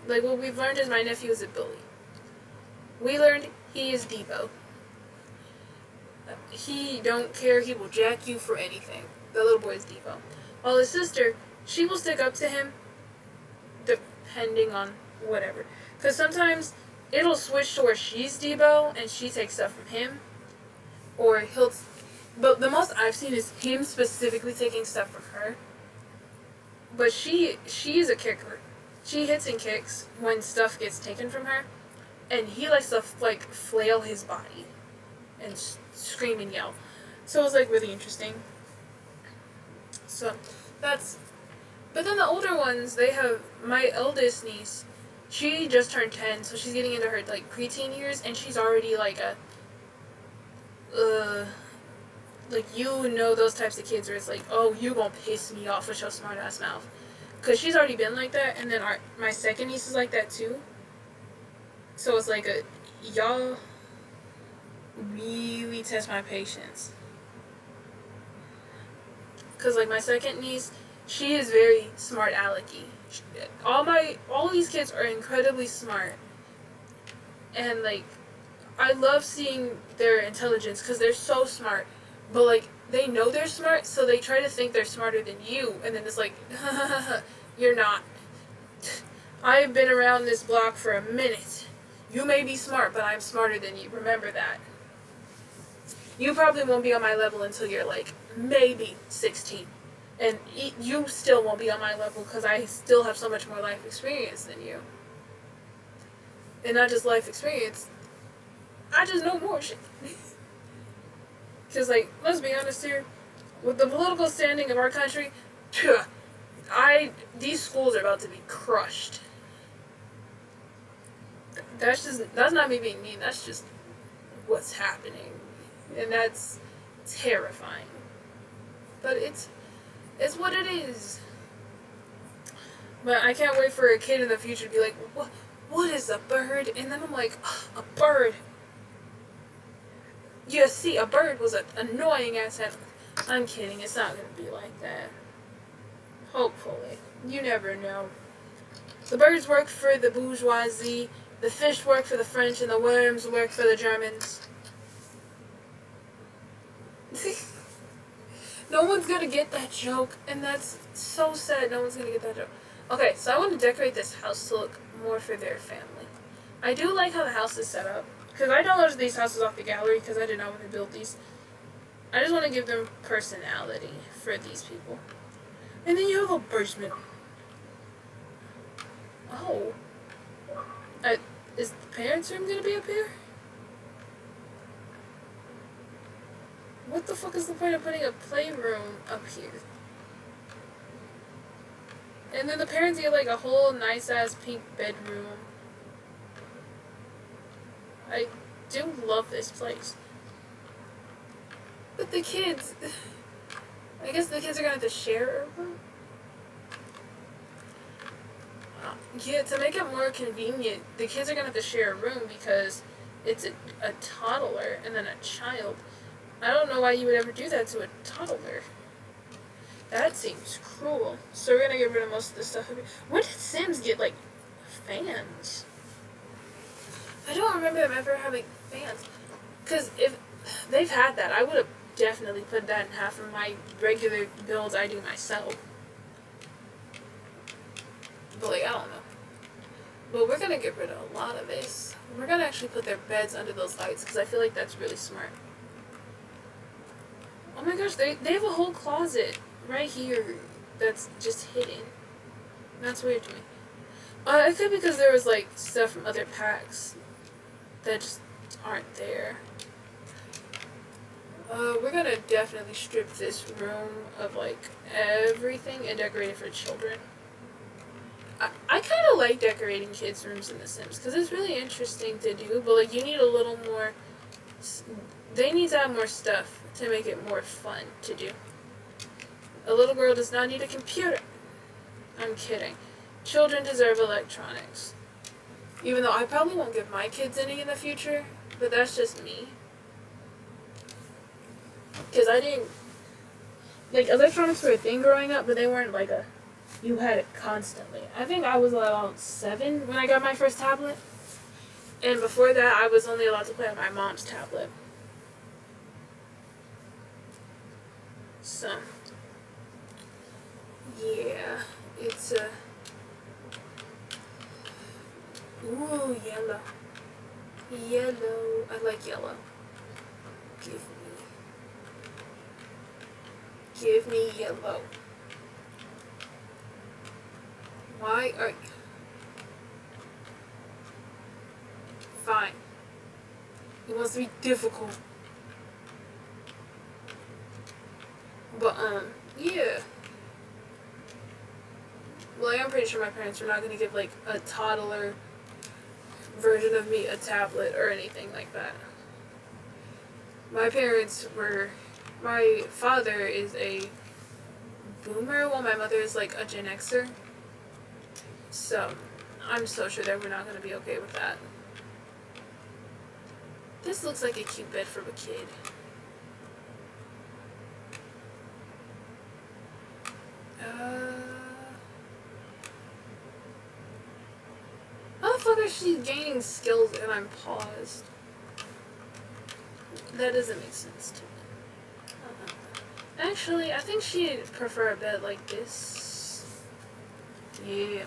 Like, what we've learned is my nephew is a bully. We learned he is Debo. He don't care. He will jack you for anything. The little boy is Debo. While his sister, she will stick up to him depending on whatever. Because sometimes it'll switch to where she's Debo and she takes stuff from him. Or he'll... But the most I've seen is him specifically taking stuff from her. But she's a kicker. She hits and kicks when stuff gets taken from her. And he likes to, like, flail his body. And scream and yell. So it was, like, really interesting. So, that's... But then the older ones, they have... My eldest niece, she just turned 10, so she's getting into her, like, preteen years, and she's already, like, like, you know those types of kids where it's like, oh, you gonna piss me off with your smart-ass mouth. Because she's already been like that, and then my second niece is like that, too. So it's like y'all really test my patience. Because, like, my second niece, she is very smart alecky. All these kids are incredibly smart. And, like, I love seeing their intelligence because they're so smart. But, like, they know they're smart, so they try to think they're smarter than you. And then it's like, you're not. I've been around this block for a minute. You may be smart, but I'm smarter than you. Remember that. You probably won't be on my level until you're, like, maybe 16. And you still won't be on my level because I still have so much more life experience than you. And not just life experience, I just know more shit. Because, like, let's be honest here, with the political standing of our country, these schools are about to be crushed. That's not me being mean, that's just what's happening. And that's terrifying. But it's what it is. But I can't wait for a kid in the future to be like, what is a bird? And then I'm like, a bird. You see, a bird was an annoying ass animal. I'm kidding, it's not going to be like that. Hopefully. You never know. The birds work for the bourgeoisie, the fish work for the French, and the worms work for the Germans. No one's gonna get that joke, and that's so sad. No one's gonna get that joke. Okay, so I want to decorate this house to look more for their family. I do like how the house is set up, because I downloaded these houses off the gallery because I did not want to build these. I just want to give them personality for these people. And then you have a basement. Oh. Is the parents' room gonna be up here? What the fuck is the point of putting a playroom up here? And then the parents get like a whole nice ass pink bedroom. I do love this place. But the kids... I guess the kids are gonna have to share a room? Yeah, to make it more convenient, the kids are gonna have to share a room because it's a toddler and then a child. I don't know why you would ever do that to a toddler. That seems cruel. So we're gonna get rid of most of this stuff. When did Sims get, like, fans? I don't remember them ever having fans. Because if they've had that, I would have definitely put that in half of my regular builds I do myself. But, like, I don't know. But we're gonna get rid of a lot of this. We're gonna actually put their beds under those lights because I feel like that's really smart. Oh my gosh, they have a whole closet right here that's just hidden. That's weird to me. It could be because there was like stuff from other packs that just aren't there. We're gonna definitely strip this room of like everything and decorate it for children. I kind of like decorating kids' rooms in The Sims because it's really interesting to do, but like you need a little more. They need to have more stuff to make it more fun to do. A little girl does not need a computer. I'm kidding. Children deserve electronics. Even though I probably won't give my kids any in the future, but that's just me. Because I didn't. Like, electronics were a thing growing up, but they weren't like a. You had it constantly. I think I was about 7 when I got my first tablet. And before that, I was only allowed to play on my mom's tablet. So. Yeah. It's a. Ooh, yellow. Yellow. I like yellow. Give me yellow. Why are you... Fine. He wants to be difficult. But, yeah. Well, I'm pretty sure my parents were not going to give, like, a toddler version of me a tablet or anything like that. My parents were... My father is a boomer while my mother is, like, a Gen Xer. So, I'm so sure that we're not going to be okay with that. This looks like a cute bed for a kid. How the fuck is she gaining skills and I'm paused? That doesn't make sense to me. Actually, I think she'd prefer a bed like this. Yeah.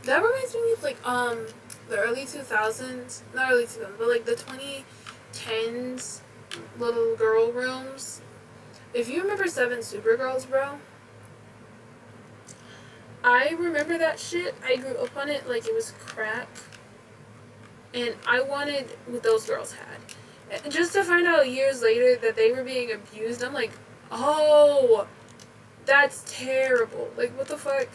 That reminds me of, like, the early 2000s. Not early 2000s, but, like, the 2010s little girl rooms. If you remember 7 Supergirls, bro. I remember that shit. I grew up on it like it was crack. And I wanted what those girls had. And just to find out years later that they were being abused, I'm like, oh, that's terrible. Like, what the fuck?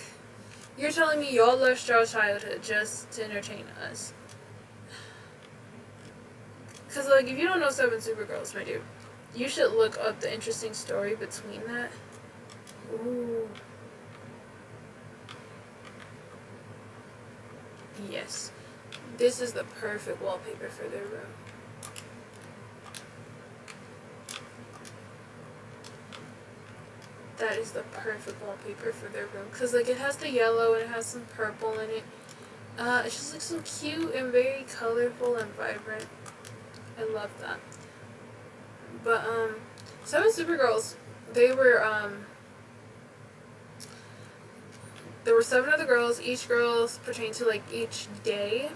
You're telling me y'all left your childhood just to entertain us. Because, like, if you don't know 7 Supergirls, my dude, you should look up the interesting story between that. Ooh. Yes. This is the perfect wallpaper for their room. That is the perfect wallpaper for their room. Because, like, it has the yellow and it has some purple in it. It just looks so cute and very colorful and vibrant. I love that. But, 7 Supergirls, they were, there were 7 other girls. Each girl pertained to, like, each day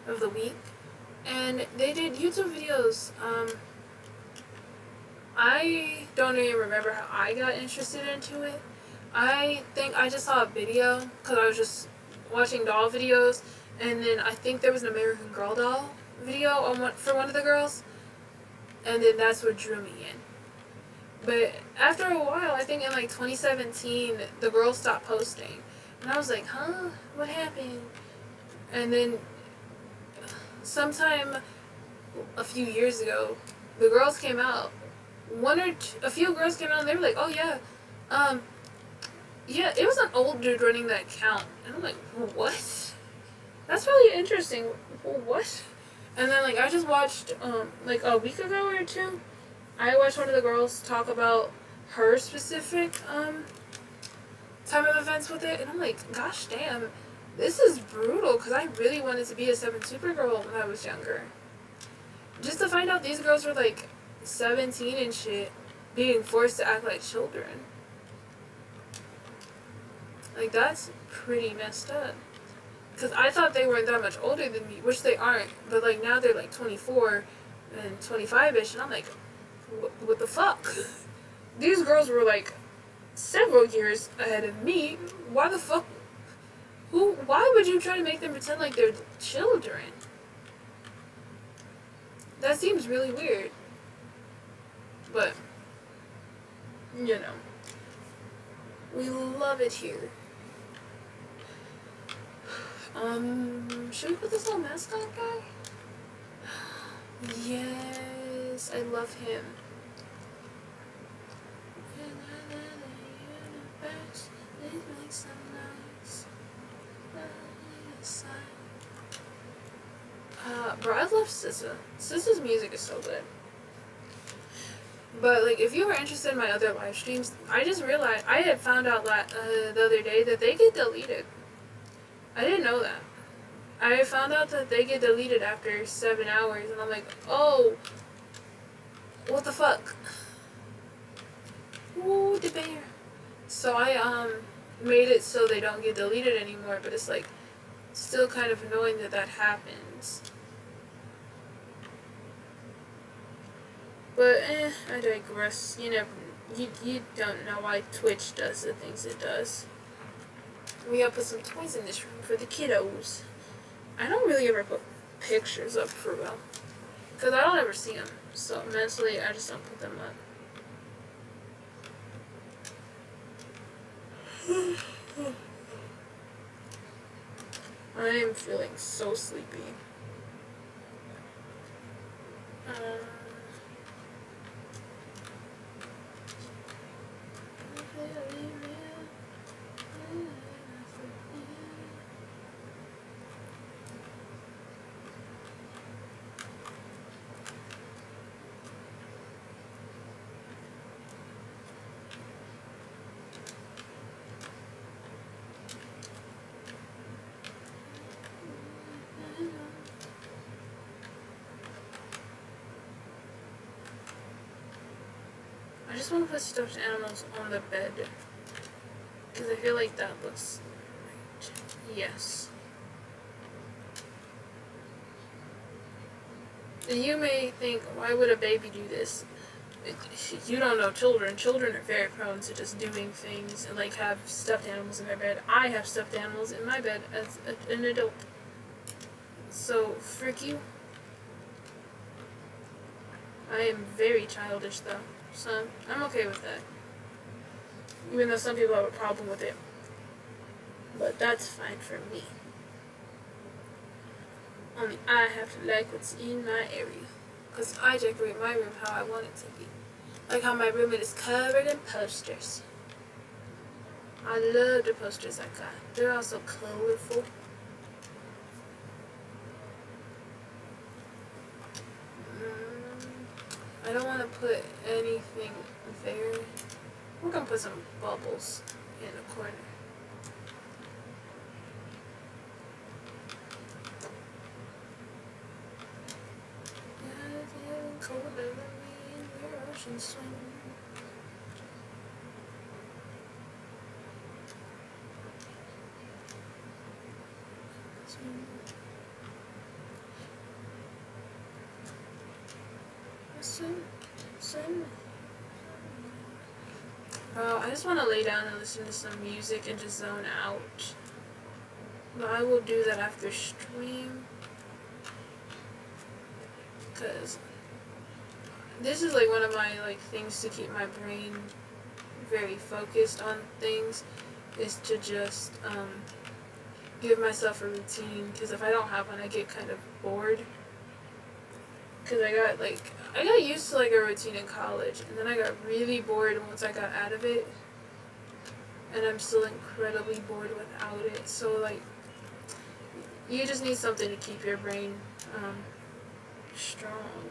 of the week. And they did YouTube videos. I don't even remember how I got interested into it. I think I just saw a video because I was just watching doll videos, and then I think there was an American Girl doll video on for one of the girls, and then that's what drew me in. But after a while, I think in like 2017, the girls stopped posting, and I was like, huh, what happened? And then sometime a few years ago, the girls came out. A few girls came out and they were like, oh yeah, yeah, it was an old dude running that account. And I'm like, what? That's really interesting. What? And then, like, I just watched, like, a week ago or 2, I watched one of the girls talk about her specific, time of events with it. And I'm like, gosh damn, this is brutal, because I really wanted to be a 7 Supergirl when I was younger. Just to find out these girls were, like, 17 and shit, being forced to act like children. Like, that's pretty messed up. Because I thought they weren't that much older than me, which they aren't. But, like, now they're, like, 24 and 25-ish, and I'm like, what the fuck? These girls were, like, several years ahead of me. Why the fuck? Why would you try to make them pretend like they're children? That seems really weird. But, you know, we love it here. Should we put this little mascot guy? Yes, I love him. Bro, I love SZA. SZA's music is so good. But, like, if you were interested in my other live streams, I just realized, I had found out the other day that they get deleted. I didn't know that. I found out that they get deleted after 7 hours, and I'm like, oh, what the fuck? Ooh, the bear. So I, made it so they don't get deleted anymore, but it's, like, still kind of annoying that that happens. But, I digress. You don't know why Twitch does the things it does. We gotta put some toys in this room for the kiddos. I don't really ever put pictures up for real. Because I don't ever see them. So, mentally, I just don't put them up. I am feeling so sleepy. I just want to put stuffed animals on the bed. Because I feel like that looks right. Yes. And you may think, why would a baby do this? You don't know children. Children are very prone to just doing things and like have stuffed animals in their bed. I have stuffed animals in my bed as an adult. So, frick you. I am very childish though. So, I'm okay with that. Even though some people have a problem with it. But that's fine for me. Only I have to like what's in my area. Because I decorate my room how I want it to be. Like how my room is covered in posters. I love the posters I got. They're all so colorful. I don't want to put anything there. We're going to put some bubbles in the corner. Swim. Bro, I just want to lay down and listen to some music and just zone out. But I will do that after stream. Because this is like one of my like things to keep my brain very focused on things, is to just give myself a routine, because if I don't have one I get kind of bored, because I got used to like a routine in college, and then I got really bored once I got out of it, and I'm still incredibly bored without it. So like you just need something to keep your brain strong.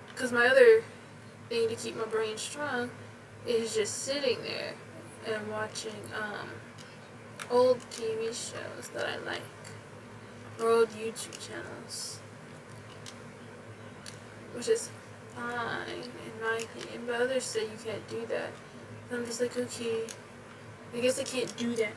Because my other thing to keep my brain strong is just sitting there and watching old TV shows that I like, or old YouTube channels, which is fine in my opinion, but others say you can't do that. And I'm just like, okay, I guess I can't do that.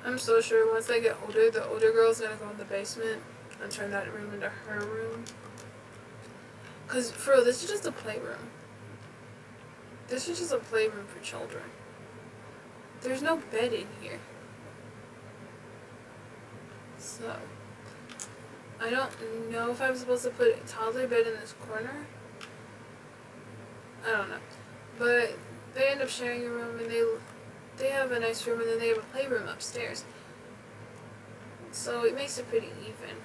I'm so sure once I get older, the older girl's gonna go in the basement and turn that room into her room. Because, for real, this is just a playroom. This is just a playroom for children. There's no bed in here. So, I don't know if I'm supposed to put a toddler bed in this corner. I don't know. But they end up sharing a room, and they have a nice room, and then they have a playroom upstairs. So it makes it pretty even.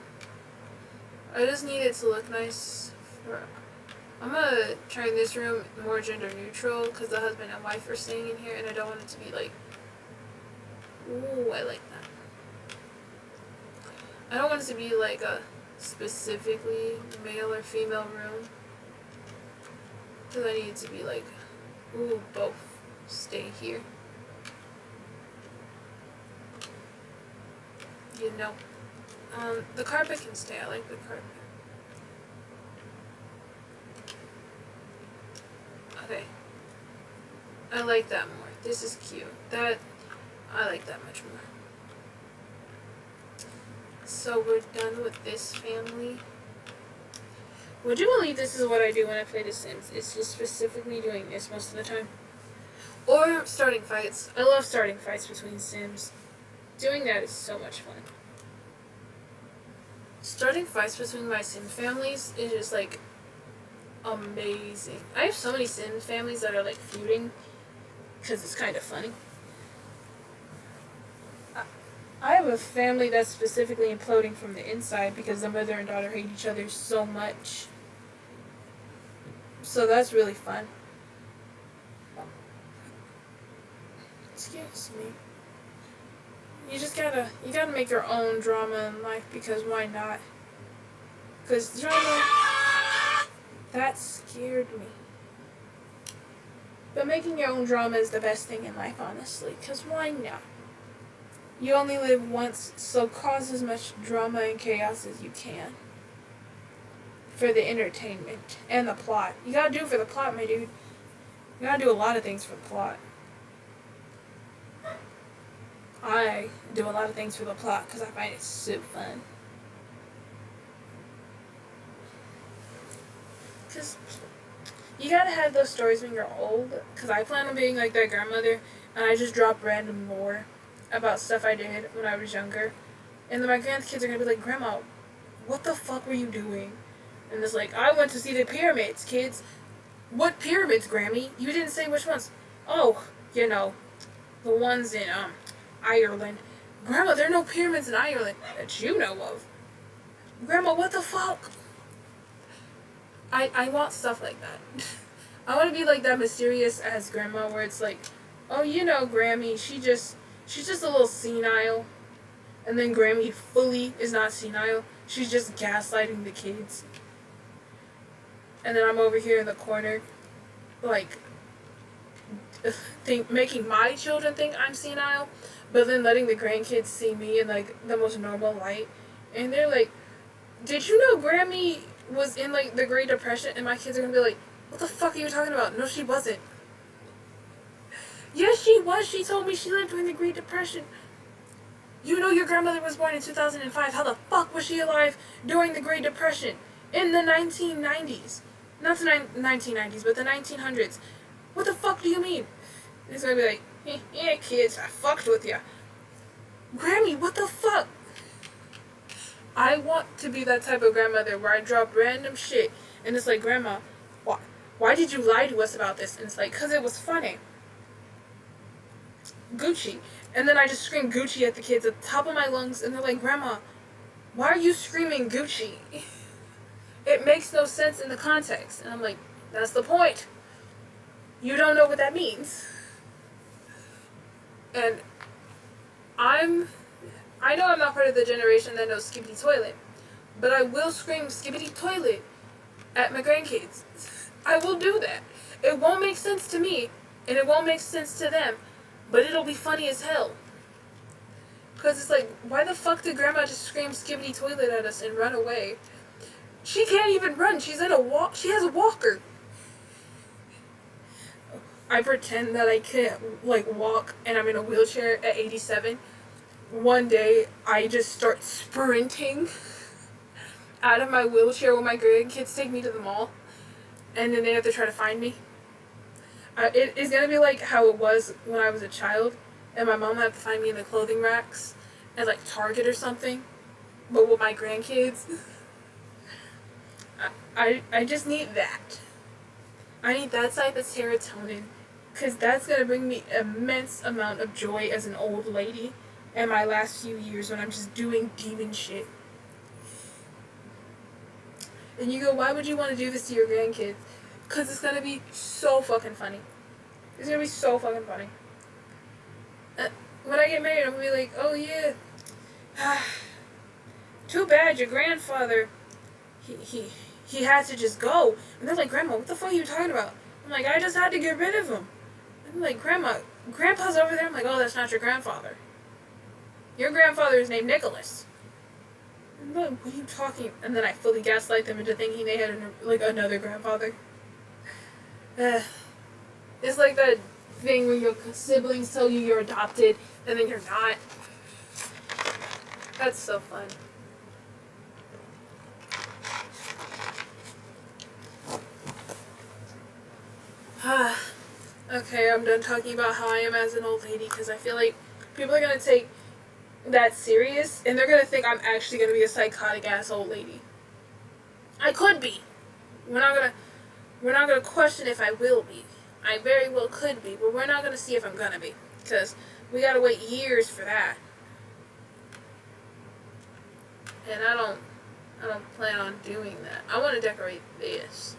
I just need it to look nice. I'm gonna try this room more gender neutral because the husband and wife are staying in here, and I don't want it to be like, ooh, I like that. I don't want it to be like a specifically male or female room. Because I need it to be like, ooh, both stay here. You know. The carpet can stay. I like the carpet. Okay. I like that more. This is cute. I like that much more. So we're done with this family. Would you believe this is what I do when I play The Sims? It's just specifically doing this most of the time. Or starting fights. I love starting fights between Sims. Doing that is so much fun. Starting fights between my Sim families is just like amazing. I have so many Sim families that are like feuding because it's kind of funny. I have a family that's specifically imploding from the inside because the mother and daughter hate each other so much. So that's really fun. Excuse me. You gotta make your own drama in life because why not? Because drama, that scared me. But making your own drama is the best thing in life, honestly, because why not? You only live once, so cause as much drama and chaos as you can. For the entertainment and the plot. You gotta do it for the plot, my dude. You gotta do a lot of things for the plot. I do a lot of things for the plot because I find it so fun. Because you gotta have those stories when you're old. Because I plan on being like that grandmother, and I just drop random lore about stuff I did when I was younger. And then my grandkids are gonna be like, Grandma, what the fuck were you doing? And it's like, I went to see the pyramids, kids. What pyramids, Grammy? You didn't say which ones. Oh, you know, the ones in Ireland. Grandma, there are no pyramids in Ireland that you know of. Grandma, what the fuck? I want stuff like that. I want to be like that mysterious ass grandma where it's like, oh, you know, Grammy, she's just a little senile. And then Grammy fully is not senile. She's just gaslighting the kids. And then I'm over here in the corner, like, making my children think I'm senile, but then letting the grandkids see me in, like, the most normal light. And they're like, did you know Grammy was in, like, the Great Depression? And my kids are gonna be like, what the fuck are you talking about? No, she wasn't. Yes, she was. She told me she lived during the Great Depression. You know your grandmother was born in 2005. How the fuck was she alive during the Great Depression? In the 1990s. Not the 1990s, but the 1900s. What the fuck do you mean? And it's gonna be like, yeah, kids, I fucked with ya. Grammy, what the fuck? I want to be that type of grandmother where I drop random shit and it's like, Grandma, why did you lie to us about this? And it's like, 'cause it was funny. Gucci. And then I just scream Gucci at the kids at the top of my lungs and they're like, Grandma, why are you screaming Gucci? It makes no sense in the context. And I'm like, that's the point. You don't know what that means. And I know I'm not part of the generation that knows Skibbity Toilet, but I will scream Skibbity Toilet at my grandkids. I will do that. It won't make sense to me, and it won't make sense to them, but it'll be funny as hell. Because it's like, why the fuck did Grandma just scream Skibbity Toilet at us and run away? She can't even run. She's in a walk. She has a walker. I pretend that I can't, like, walk and I'm in a wheelchair at 87. One day, I just start sprinting out of my wheelchair when my grandkids take me to the mall, and then they have to try to find me. It is gonna be like how it was when I was a child, and my mom had to find me in the clothing racks at like Target or something, but with my grandkids. I just need that. I need that type of serotonin, because that's gonna bring me immense amount of joy as an old lady in my last few years when I'm just doing demon shit. And you go, why would you want to do this to your grandkids? Because it's gonna be so fucking funny. It's gonna be so fucking funny. When I get married, I'm gonna be like, oh yeah, too bad your grandfather, he had to just go. And they're like, Grandma, what the fuck are you talking about? I'm like, I just had to get rid of him. I'm like, Grandpa's over there. I'm like, oh, that's not your grandfather. Your grandfather is named Nicholas. I'm like, what are you talking? And then I fully gaslight them into thinking they had another grandfather. It's like that thing where your siblings tell you you're adopted and then you're not. That's so fun. Okay, I'm done talking about how I am as an old lady, because I feel like people are going to take that serious and they're going to think I'm actually going to be a psychotic ass old lady. I could be. We're not going to question if I will be. I very well could be, but we're not going to see if I'm going to be, because we got to wait years for that. And I don't plan on doing that. I want to decorate this.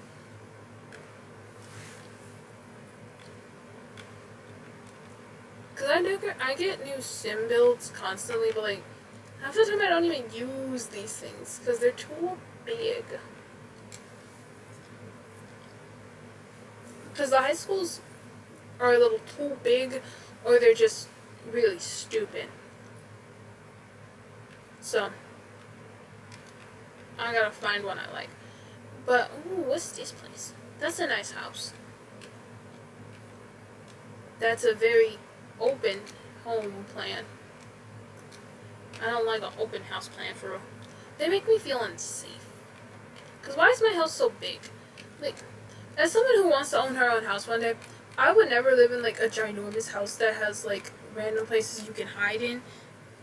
Because I get new sim builds constantly, but like, half the time I don't even use these things, because they're too big. Because the high schools are a little too big, or they're just really stupid. So, I gotta find one I like. But, ooh, what's this place? That's a nice house. That's a very open home plan. I don't like an open house plan for real. They make me feel unsafe. Because why is my house so big? Like, as someone who wants to own her own house one day, I would never live in like a ginormous house that has like random places you can hide in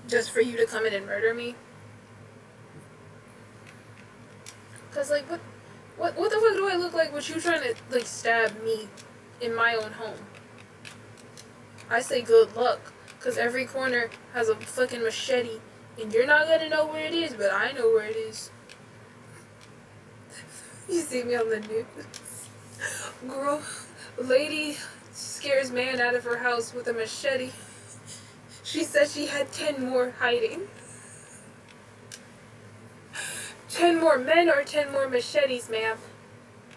just for you to come in and murder me. Because like, what the fuck do I look like with you trying to like stab me in my own home? I say good luck, because every corner has a fucking machete, and you're not gonna know where it is, but I know where it is. You see me on the news. Girl, lady scares man out of her house with a machete. She said she had 10 more hiding. 10 more men or 10 more machetes, ma'am?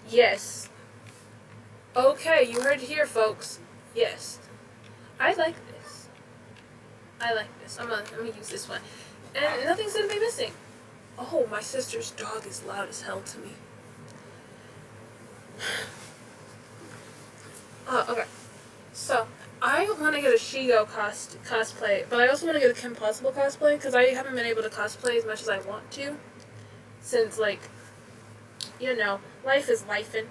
Yes. Okay, you heard it here, folks. Yes. I like this. I like this. I'm gonna use this one. And nothing's gonna be missing. Oh, my sister's dog is loud as hell to me. Okay. So, I want to get a Shigo cosplay, but I also want to get a Kim Possible cosplay, because I haven't been able to cosplay as much as I want to. Since, like, you know, life is lifing.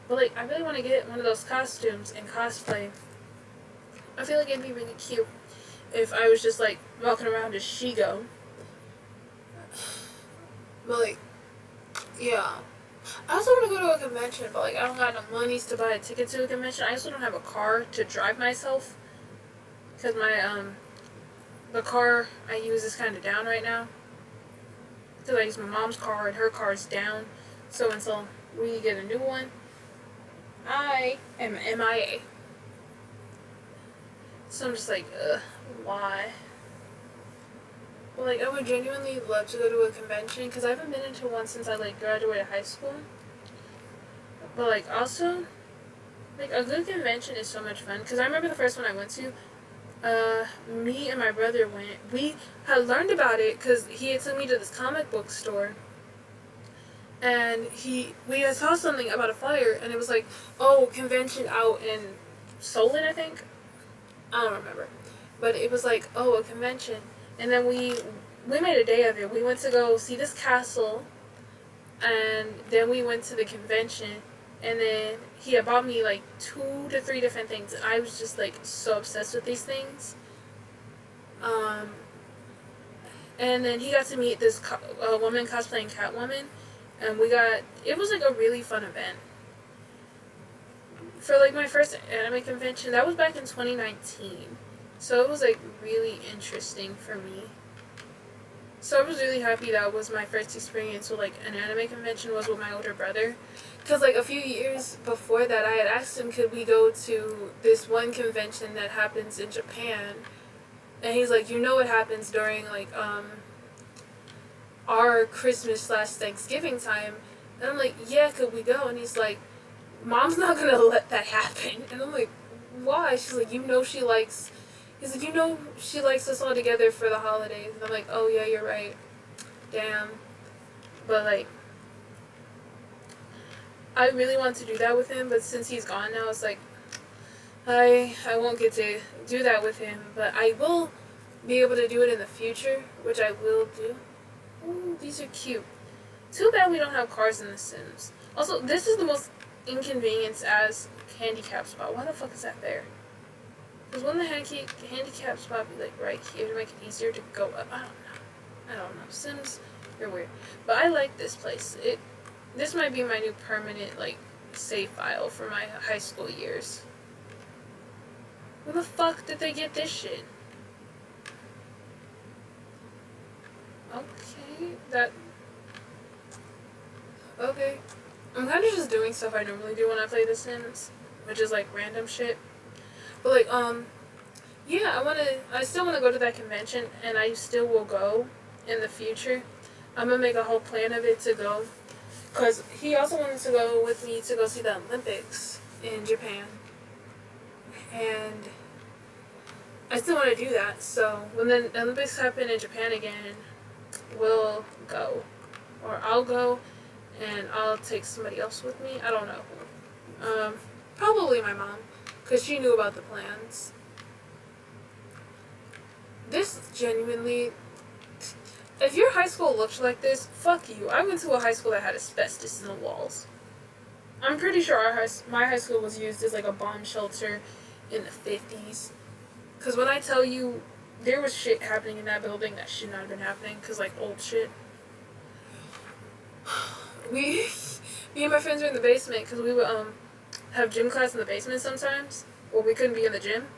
But, like, I really want to get one of those costumes and cosplay. I feel like it'd be really cute if I was just, like, walking around as Shigo. But, like, yeah. I also want to go to a convention, but, like, I don't got enough monies to buy a ticket to a convention. I also don't have a car to drive myself, because my, the car I use is kind of down right now. Because I use my mom's car, and her car's down. So until we get a new one, I am MIA. So I'm just like, why? But, like, I would genuinely love to go to a convention, because I haven't been into one since I, like, graduated high school. But, like, also, like, a good convention is so much fun, because I remember the first one I went to, me and my brother went. We had learned about it, because he had took me to this comic book store, and we had saw something about a flyer, and it was like, oh, convention out in Solon, I think? I don't remember. But it was like, oh, a convention. And then we made a day of it. We went to go see this castle And then we went to the convention, and then he had bought me like 2 to 3 different things. I was just like so obsessed with these things. And then he got to meet this woman cosplaying Catwoman, and it was like a really fun event. For like my first anime convention, that was back in 2019. So it was like really interesting for me. So I was really happy that was my first experience with like an anime convention was with my older brother. Because like a few years before that, I had asked him, could we go to this one convention that happens in Japan? And he's like, you know what happens during like our Christmas/Thanksgiving time? And I'm like, yeah, could we go? And he's like, Mom's not gonna let that happen. And I'm like, why? She's like, he's like, she likes us all together for the holidays. And I'm like, oh yeah, you're right. Damn. But like, I really want to do that with him, but since he's gone now, it's like, I won't get to do that with him, but I will be able to do it in the future, which I will do. Ooh, these are cute. Too bad we don't have cars in The Sims. Also, this is the most inconvenience as handicap spot. Why the fuck is that there? Because wouldn't the handicap spot be like right here to make it easier to go up? I don't know. Sims, you're weird. But I like this place. This might be my new permanent like save file for my high school years. Where the fuck did they get this shit? Okay, I'm kind of just doing stuff I normally do when I play The Sims, which is like random shit. But like, yeah, I still wanna go to that convention, and I still will go in the future. I'm gonna make a whole plan of it to go, cause he also wanted to go with me to go see the Olympics in Japan, and I still want to do that. So when the Olympics happen in Japan again, we'll go, or I'll go, and I'll take somebody else with me. I don't know. Probably my mom, because she knew about the plans. This genuinely, if your high school looks like this, fuck you. I went to a high school that had asbestos in the walls. I'm pretty sure my high school was used as like a bomb shelter in the 50s. Because when I tell you there was shit happening in that building that should not have been happening, because like old shit. Me and my friends were in the basement because we would have gym class in the basement sometimes, or we couldn't be in the gym.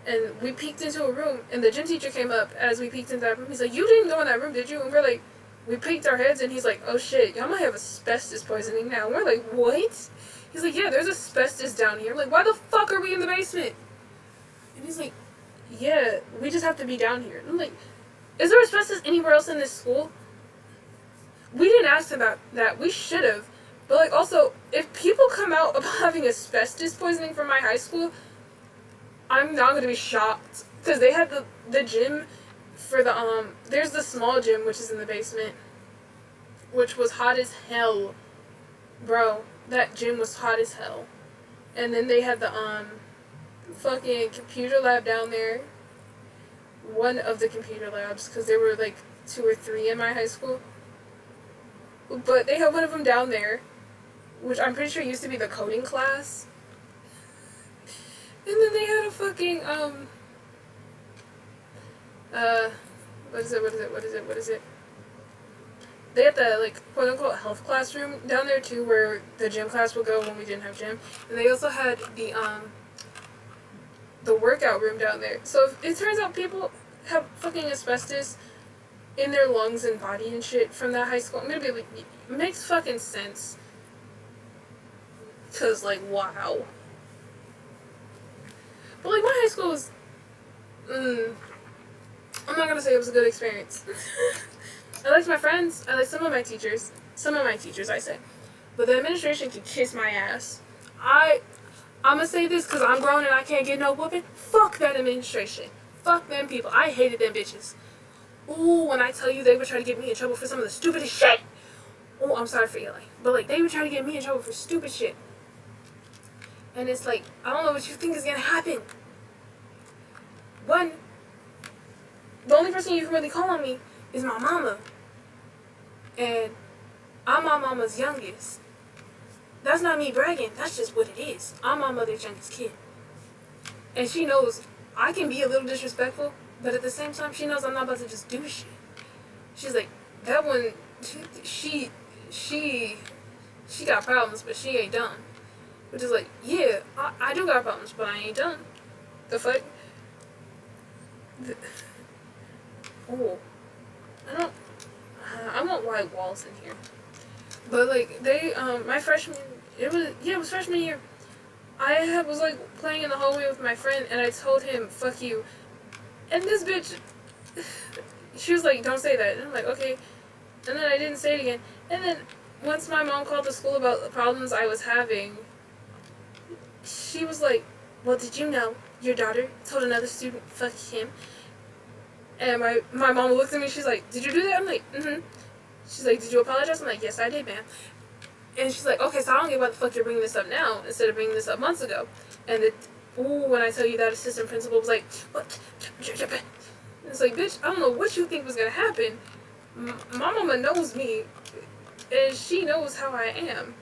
And we peeked into a room, and the gym teacher came up as we peeked into that room. He's like, you didn't go in that room, did you? And we're like, we peeked our heads, and he's like, oh shit, y'all might have asbestos poisoning now. And we're like, what? He's like, yeah, there's asbestos down here. I'm like, why the fuck are we in the basement? And he's like, yeah, we just have to be down here. And I'm like, is there asbestos anywhere else in this school? We didn't ask about that. We should have. But like, also, if people come out about having asbestos poisoning from my high school, I'm not gonna be shocked, because they had the gym for the there's the small gym which is in the basement, which was hot as hell, bro. That gym was hot as hell. And then they had the fucking computer lab down there. One of the computer labs, because there were like 2 or 3 in my high school. But they had one of them down there, which I'm pretty sure used to be the coding class. And then they had a fucking, what is it? They had the, like, quote-unquote health classroom down there, too, where the gym class would go when we didn't have gym. And they also had the workout room down there. So if it turns out people have fucking asbestos in their lungs and body and shit from that high school, I'm gonna be like, it makes fucking sense. 'Cause, like, wow. But, like, my high school was, I'm not gonna say it was a good experience. I liked my friends. I liked some of my teachers. I say. But the administration can kiss my ass. I'm gonna say this because I'm grown and I can't get no whooping. Fuck that administration. Fuck them people. I hated them bitches. Ooh, when I tell you they would try to get me in trouble for some of the stupidest shit. Oh, I'm sorry for yelling. But, like, they would try to get me in trouble for stupid shit. And it's like, I don't know what you think is gonna happen. One, the only person you can really call on me is my mama. And I'm my mama's youngest. That's not me bragging. That's just what it is. I'm my mother's youngest kid. And she knows I can be a little disrespectful, but at the same time, she knows I'm not about to just do shit. She's like, that one, she got problems, but she ain't done. Which is like, yeah, I do got problems, but I ain't done. The fuck? Oh, I want white walls in here. But like they, my freshman, it was freshman year. I was like playing in the hallway with my friend, and I told him, "Fuck you," and this bitch, she was like, "Don't say that," and I'm like, "Okay," and then I didn't say it again, and then once my mom called the school about the problems I was having, she was like, "Well, did you know your daughter told another student, fuck him?" And my mom looked at me, she's like, "Did you do that?" I'm like, "Mm-hmm." She's like, "Did you apologize?" I'm like, "Yes, I did, ma'am." And she's like, "Okay, so I don't get why the fuck you're bringing this up now instead of bringing this up months ago." And when I tell you that assistant principal was like, "What?" It's like, bitch, I don't know what you think was gonna happen. My mama knows me, and she knows how I am.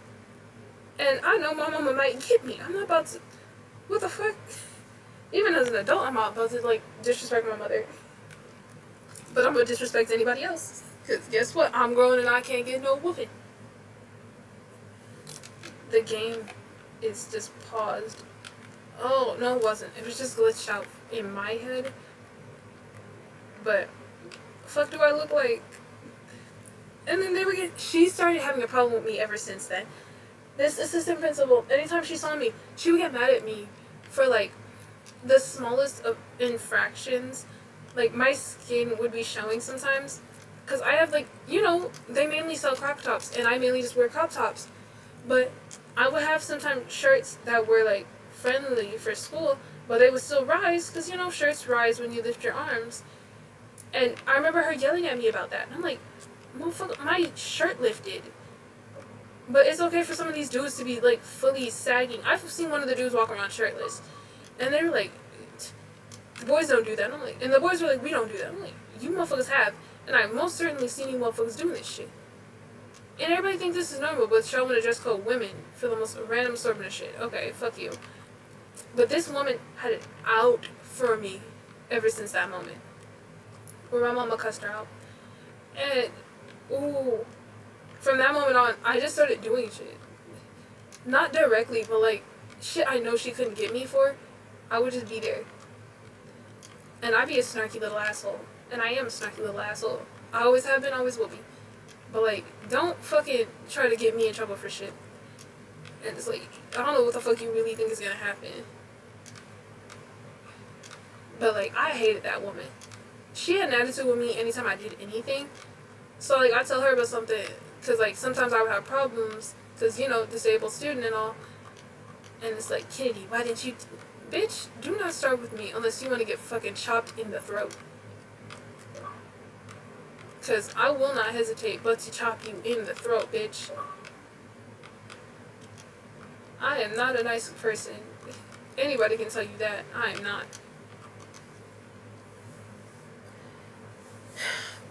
And I know my mama might get me. I'm not about to, what the fuck? Even as an adult, I'm not about to, like, disrespect my mother. But I'm gonna disrespect anybody else. Because guess what? I'm grown and I can't get no whooping. The game is just paused. Oh, no, it wasn't. It was just glitched out in my head. But, fuck do I look like? And then she started having a problem with me ever since then. This assistant principal, anytime she saw me, she would get mad at me for, like, the smallest of infractions. Like, my skin would be showing sometimes. Because I have, like, they mainly sell crop tops, and I mainly just wear crop tops. But I would have sometimes shirts that were, like, friendly for school, but they would still rise, because, shirts rise when you lift your arms. And I remember her yelling at me about that. And I'm like, motherfucker, my shirt lifted. But it's okay for some of these dudes to be, like, fully sagging. I've seen one of the dudes walk around shirtless. And they were like, the boys don't do that. And I'm like, and the boys were like, we don't do that. I'm like, you motherfuckers have. And I've most certainly seen you motherfuckers doing this shit. And everybody thinks this is normal, but showing a dress code women for the most random assortment of shit. Okay, fuck you. But this woman had it out for me ever since that moment. Where my mama cussed her out. And, ooh, from that moment on, I just started doing shit. Not directly, but like, shit I know she couldn't get me for, I would just be there. And I'd be a snarky little asshole. And I am a snarky little asshole. I always have been, always will be. But like, don't fucking try to get me in trouble for shit. And it's like, I don't know what the fuck you really think is gonna happen. But like, I hated that woman. She had an attitude with me anytime I did anything. So like, I tell her about something, because like, sometimes I would have problems, because, disabled student and all. And it's like, Kennedy, why didn't you... Bitch, do not start with me unless you want to get fucking chopped in the throat. Because I will not hesitate but to chop you in the throat, bitch. I am not a nice person. Anybody can tell you that. I am not.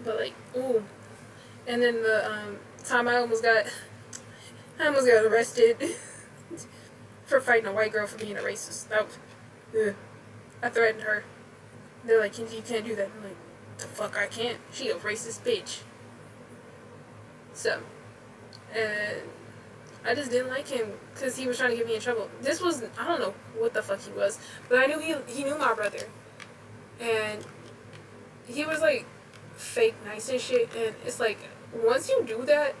But like, ooh. And then the time I almost got arrested for fighting a white girl for being a racist. That was, ugh. I threatened her. They're like, you can't do that. I'm like, the fuck I can't. She a racist bitch. So, and I just didn't like him because he was trying to get me in trouble. This was, I don't know what the fuck he was, but I knew he knew my brother. And he was like fake nice and shit. And it's like, once you do that,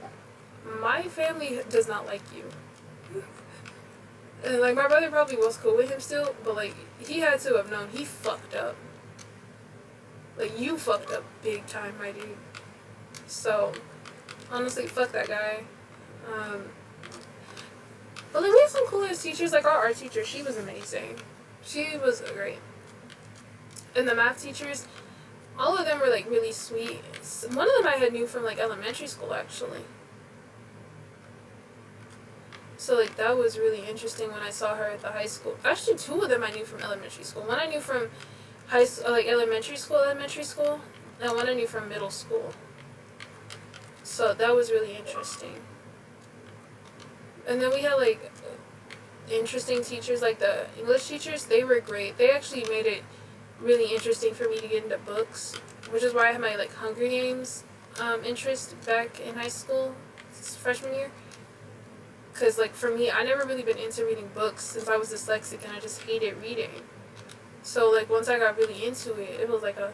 my family does not like you. And like, my brother probably was cool with him still, but like, he had to have known he fucked up. Like, you fucked up big time, my dude. So, honestly, fuck that guy. But like, we had some cool ass teachers. Like, our art teacher, she was amazing. She was great. And the math teachers, all of them were like really sweet. One of them I had knew from like elementary school, actually. So like, that was really interesting when I saw her at the high school. Actually, two of them I knew from elementary school. One I knew from elementary school, and one I knew from middle school. So that was really interesting. And then we had like interesting teachers, like the English teachers. They were great. They actually made it really interesting for me to get into books, which is why I had my like Hunger Games interest back in high school, freshman year. Because like for me, I never really been into reading books since I was dyslexic, and I just hated reading. So like once I got really into it, it was like a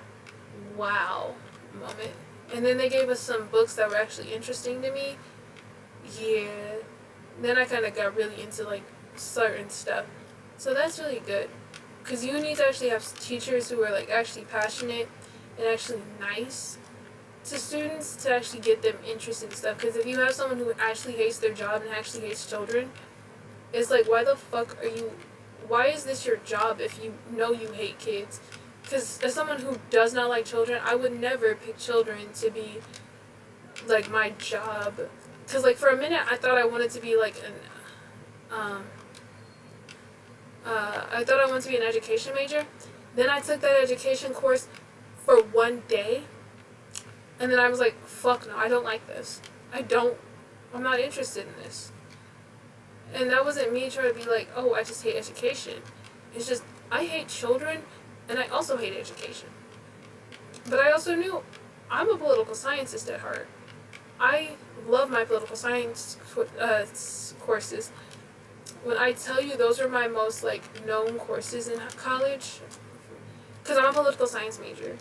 wow moment. And then they gave us some books that were actually interesting to me. Yeah. Then I kind of got really into like certain stuff. So that's really good. Because you need to actually have teachers who are like actually passionate and actually nice to students to actually get them interested in stuff. Because if you have someone who actually hates their job and actually hates children, it's like, why the fuck are you, why is this your job if you know you hate kids? Because as someone who does not like children, I would never pick children to be like my job. Because like for a minute I thought I wanted to be like I thought I wanted to be an education major. Then I took that education course for one day, and then I was like, fuck no, I don't like this. I'm not interested in this. And that wasn't me trying to be like, oh, I just hate education. It's just, I hate children, and I also hate education. But I also knew I'm a political scientist at heart. I love my political science courses. When I tell you those are my most like known courses in college, because I'm a political science major.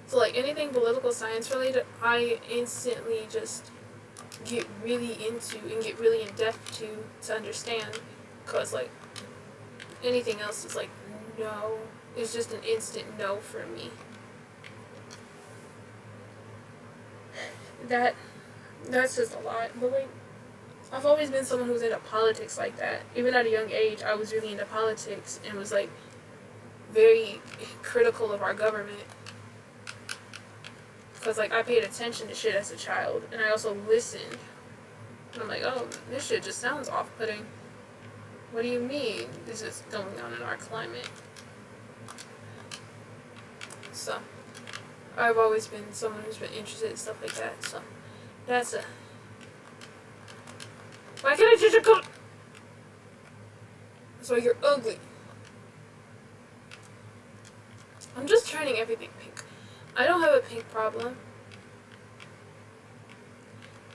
So like anything political science related, I instantly just get really into and get really in depth to understand. Because like anything else is like no, it's just an instant no for me. That's just a lot. But like I've always been someone who's into politics like that. Even at a young age, I was really into politics and was like very critical of our government. Because like I paid attention to shit as a child, and I also listened. And I'm like, oh, this shit just sounds off-putting. What do you mean this is going on in our climate? So I've always been someone who's been interested in stuff like that. So that's a. Why can't I change your color? That's why you're ugly. I'm just turning everything pink. I don't have a pink problem.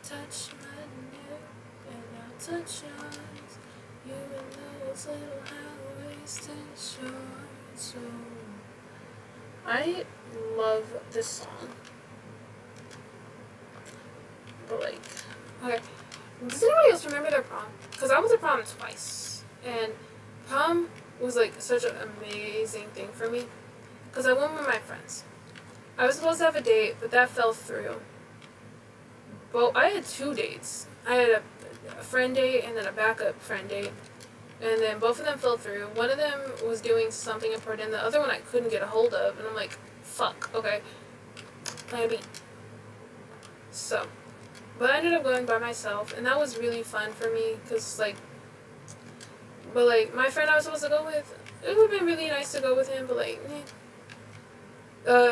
Touch my neck and I'll touch yours. You and those little high-waisted shorts. So I love this song. But like, okay. Does anybody else remember their prom? Because I was at prom twice. And prom was like such an amazing thing for me. Because I went with my friends. I was supposed to have a date, but that fell through. Well, I had 2 dates. I had a friend date and then a backup friend date. And then both of them fell through. One of them was doing something important. The other one I couldn't get a hold of. And I'm like, fuck, okay. Plan B. So. But I ended up going by myself, and that was really fun for me, because, like, but, like, my friend I was supposed to go with, it would have been really nice to go with him, but, like,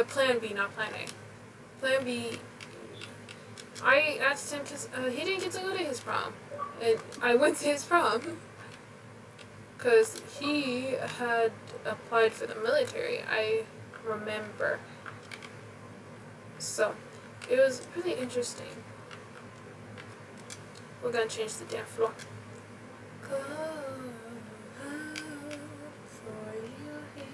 plan B, not plan A. Plan B, I asked him, because he didn't get to go to his prom, and I went to his prom, because he had applied for the military, I remember. So, it was really interesting. We're gonna change the damn floor. Go for you here.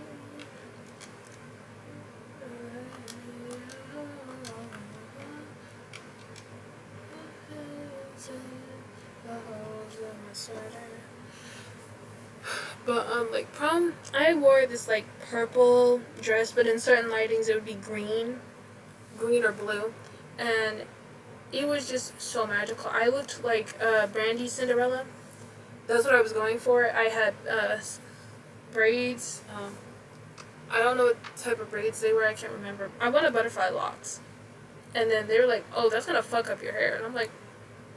But like prom, I wore this like purple dress, but in certain lightings it would be green or blue, and it was just so magical. I looked like Brandy Cinderella. That's what I was going for. I had braids. I don't know what type of braids they were. I can't remember. I wanted butterfly locks. And then they were like, oh, that's going to fuck up your hair. And I'm like,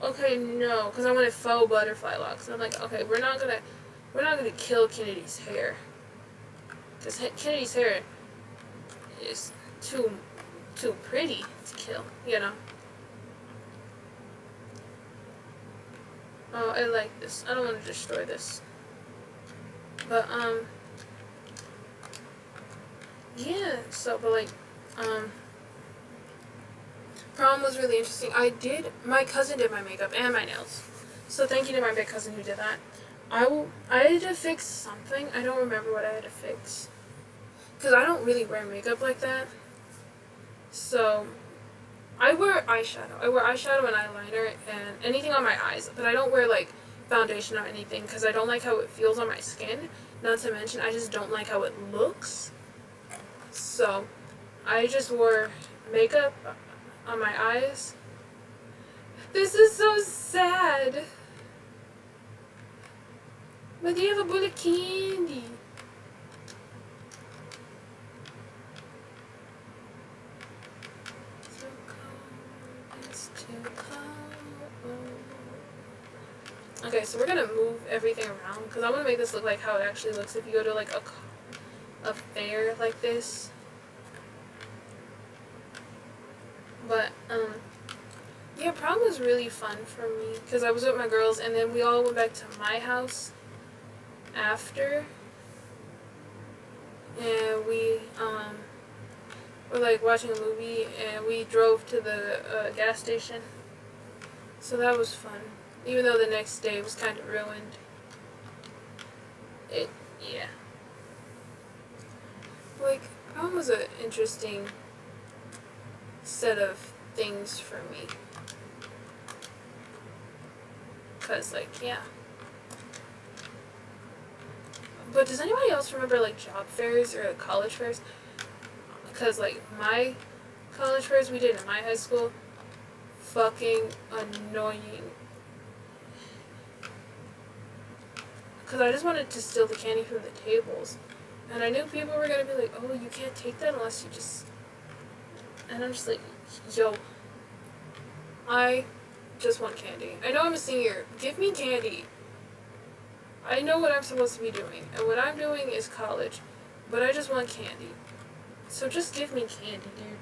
okay, no. Because I wanted faux butterfly locks. And I'm like, okay, we're not going to kill Kennedy's hair. Because Kennedy's hair is too pretty to kill, you know. Oh, I like this. I don't want to destroy this. But, yeah, so, but, like, um, prom was really interesting. My cousin did my makeup and my nails. So thank you to my big cousin who did that. I had to fix something. I don't remember what I had to fix. Because I don't really wear makeup like that. So, I wear eyeshadow. I wear eyeshadow and eyeliner and anything on my eyes. But I don't wear, like, foundation or anything because I don't like how it feels on my skin. Not to mention, I just don't like how it looks. So, I just wore makeup on my eyes. This is so sad. But you have a bowl of candy. So cold, it's too cold. Okay, so we're gonna move everything around because I want to make this look like how it actually looks if you go to like a fair like this. But yeah, prom was really fun for me because I was with my girls and then we all went back to my house after, and we were like watching a movie and we drove to the gas station. So that was fun, even though the next day was kind of ruined. Yeah. Like, prom was an interesting set of things for me. Cause, like, yeah. But does anybody else remember, like, job fairs or college fairs? Because, like, my college fairs we did in my high school, fucking annoying. Because I just wanted to steal the candy from the tables. And I knew people were going to be like, oh, you can't take that unless you just... And I'm just like, yo, I just want candy. I know I'm a senior. Give me candy. I know what I'm supposed to be doing. And what I'm doing is college. But I just want candy. So just give me candy, dude.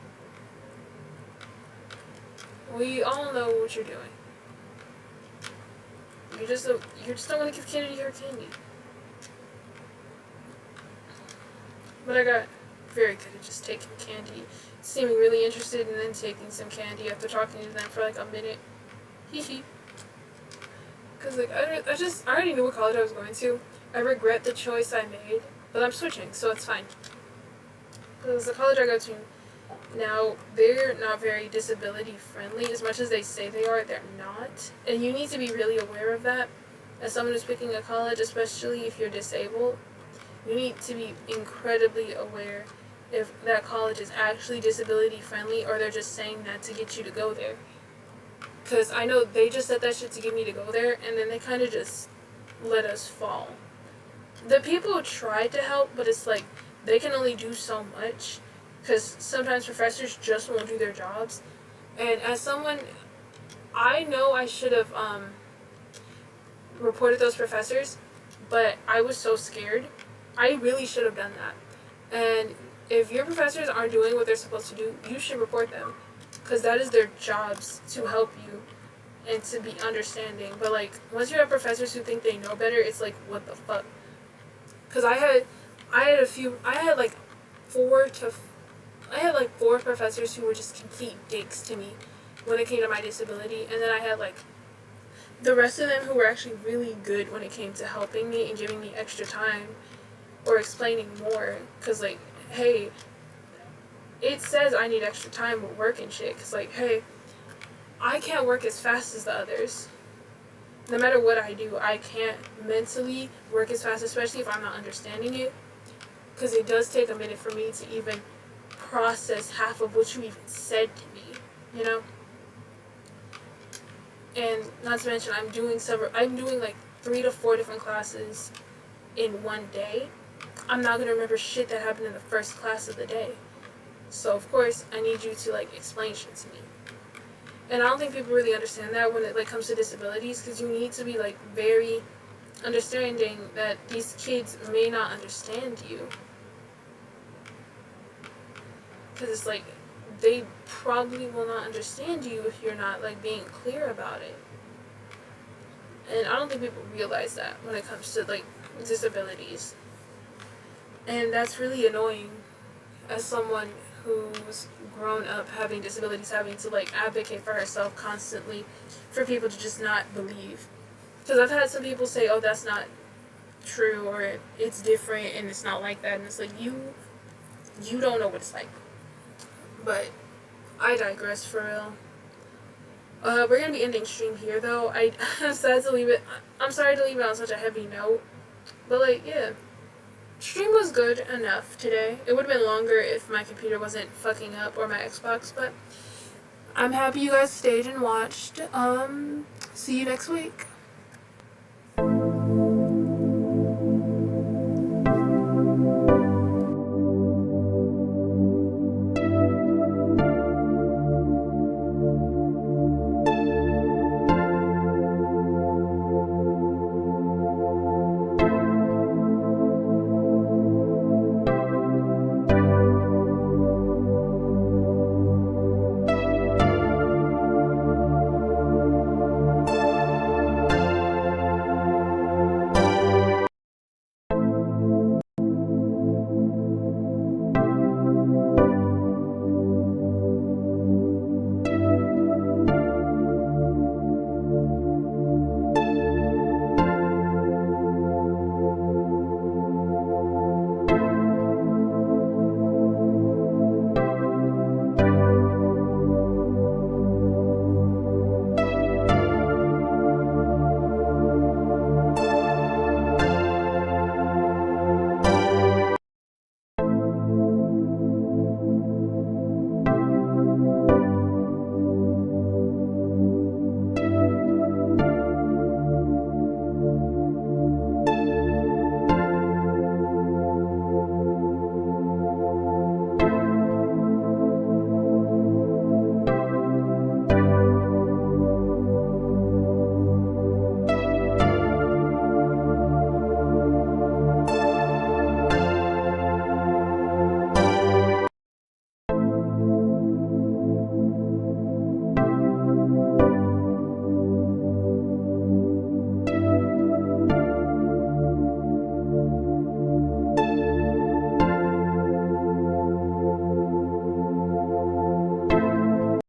We all know what you're doing. You just don't want to give candy to your candy. But I got very good at just taking candy, seeming really interested, and then taking some candy after talking to them for like a minute. Hee hee. Cause like I already knew what college I was going to. I regret the choice I made, but I'm switching, so it's fine. Cause the college I go to now, they're not very disability friendly. As much as they say they are, they're not. And you need to be really aware of that. As someone who's picking a college, especially if you're disabled, you need to be incredibly aware if that college is actually disability friendly or they're just saying that to get you to go there. Because I know they just said that shit to get me to go there, and then they kind of just let us fall. The people tried to help, but it's like they can only do so much. Because sometimes professors just won't do their jobs. And as someone, I know I should have reported those professors, but I was so scared. I really should have done that. And if your professors aren't doing what they're supposed to do, you should report them. Because that is their jobs to help you and to be understanding. But like, once you have professors who think they know better, it's like, what the fuck? Because I had like four professors who were just complete dicks to me when it came to my disability, and then I had like the rest of them who were actually really good when it came to helping me and giving me extra time or explaining more. Cause like, hey, it says I need extra time with work and shit. Cause like, hey, I can't work as fast as the others. No matter what I do, I can't mentally work as fast, especially if I'm not understanding it. Because it does take a minute for me to even process half of what you even said to me, you know? And not to mention, I'm doing like 3 to 4 different classes in one day. I'm not gonna remember shit that happened in the first class of the day. So of course, I need you to like explain shit to me. And I don't think people really understand that when it like comes to disabilities, because you need to be like very understanding that these kids may not understand you. Because it's like, they probably will not understand you if you're not like being clear about it. And I don't think people realize that when it comes to, like, disabilities. And that's really annoying as someone who's grown up having disabilities, having to, like, advocate for herself constantly for people to just not believe. Because I've had some people say, oh, that's not true, or it's different and it's not like that. And it's like, you don't know what it's like. But I digress for real. We're gonna be ending stream here though. I'm sad to leave it. I'm sorry to leave it on such a heavy note. But like, yeah. Stream was good enough today. It would have been longer if my computer wasn't fucking up, or my Xbox, but I'm happy you guys stayed and watched. See you next week.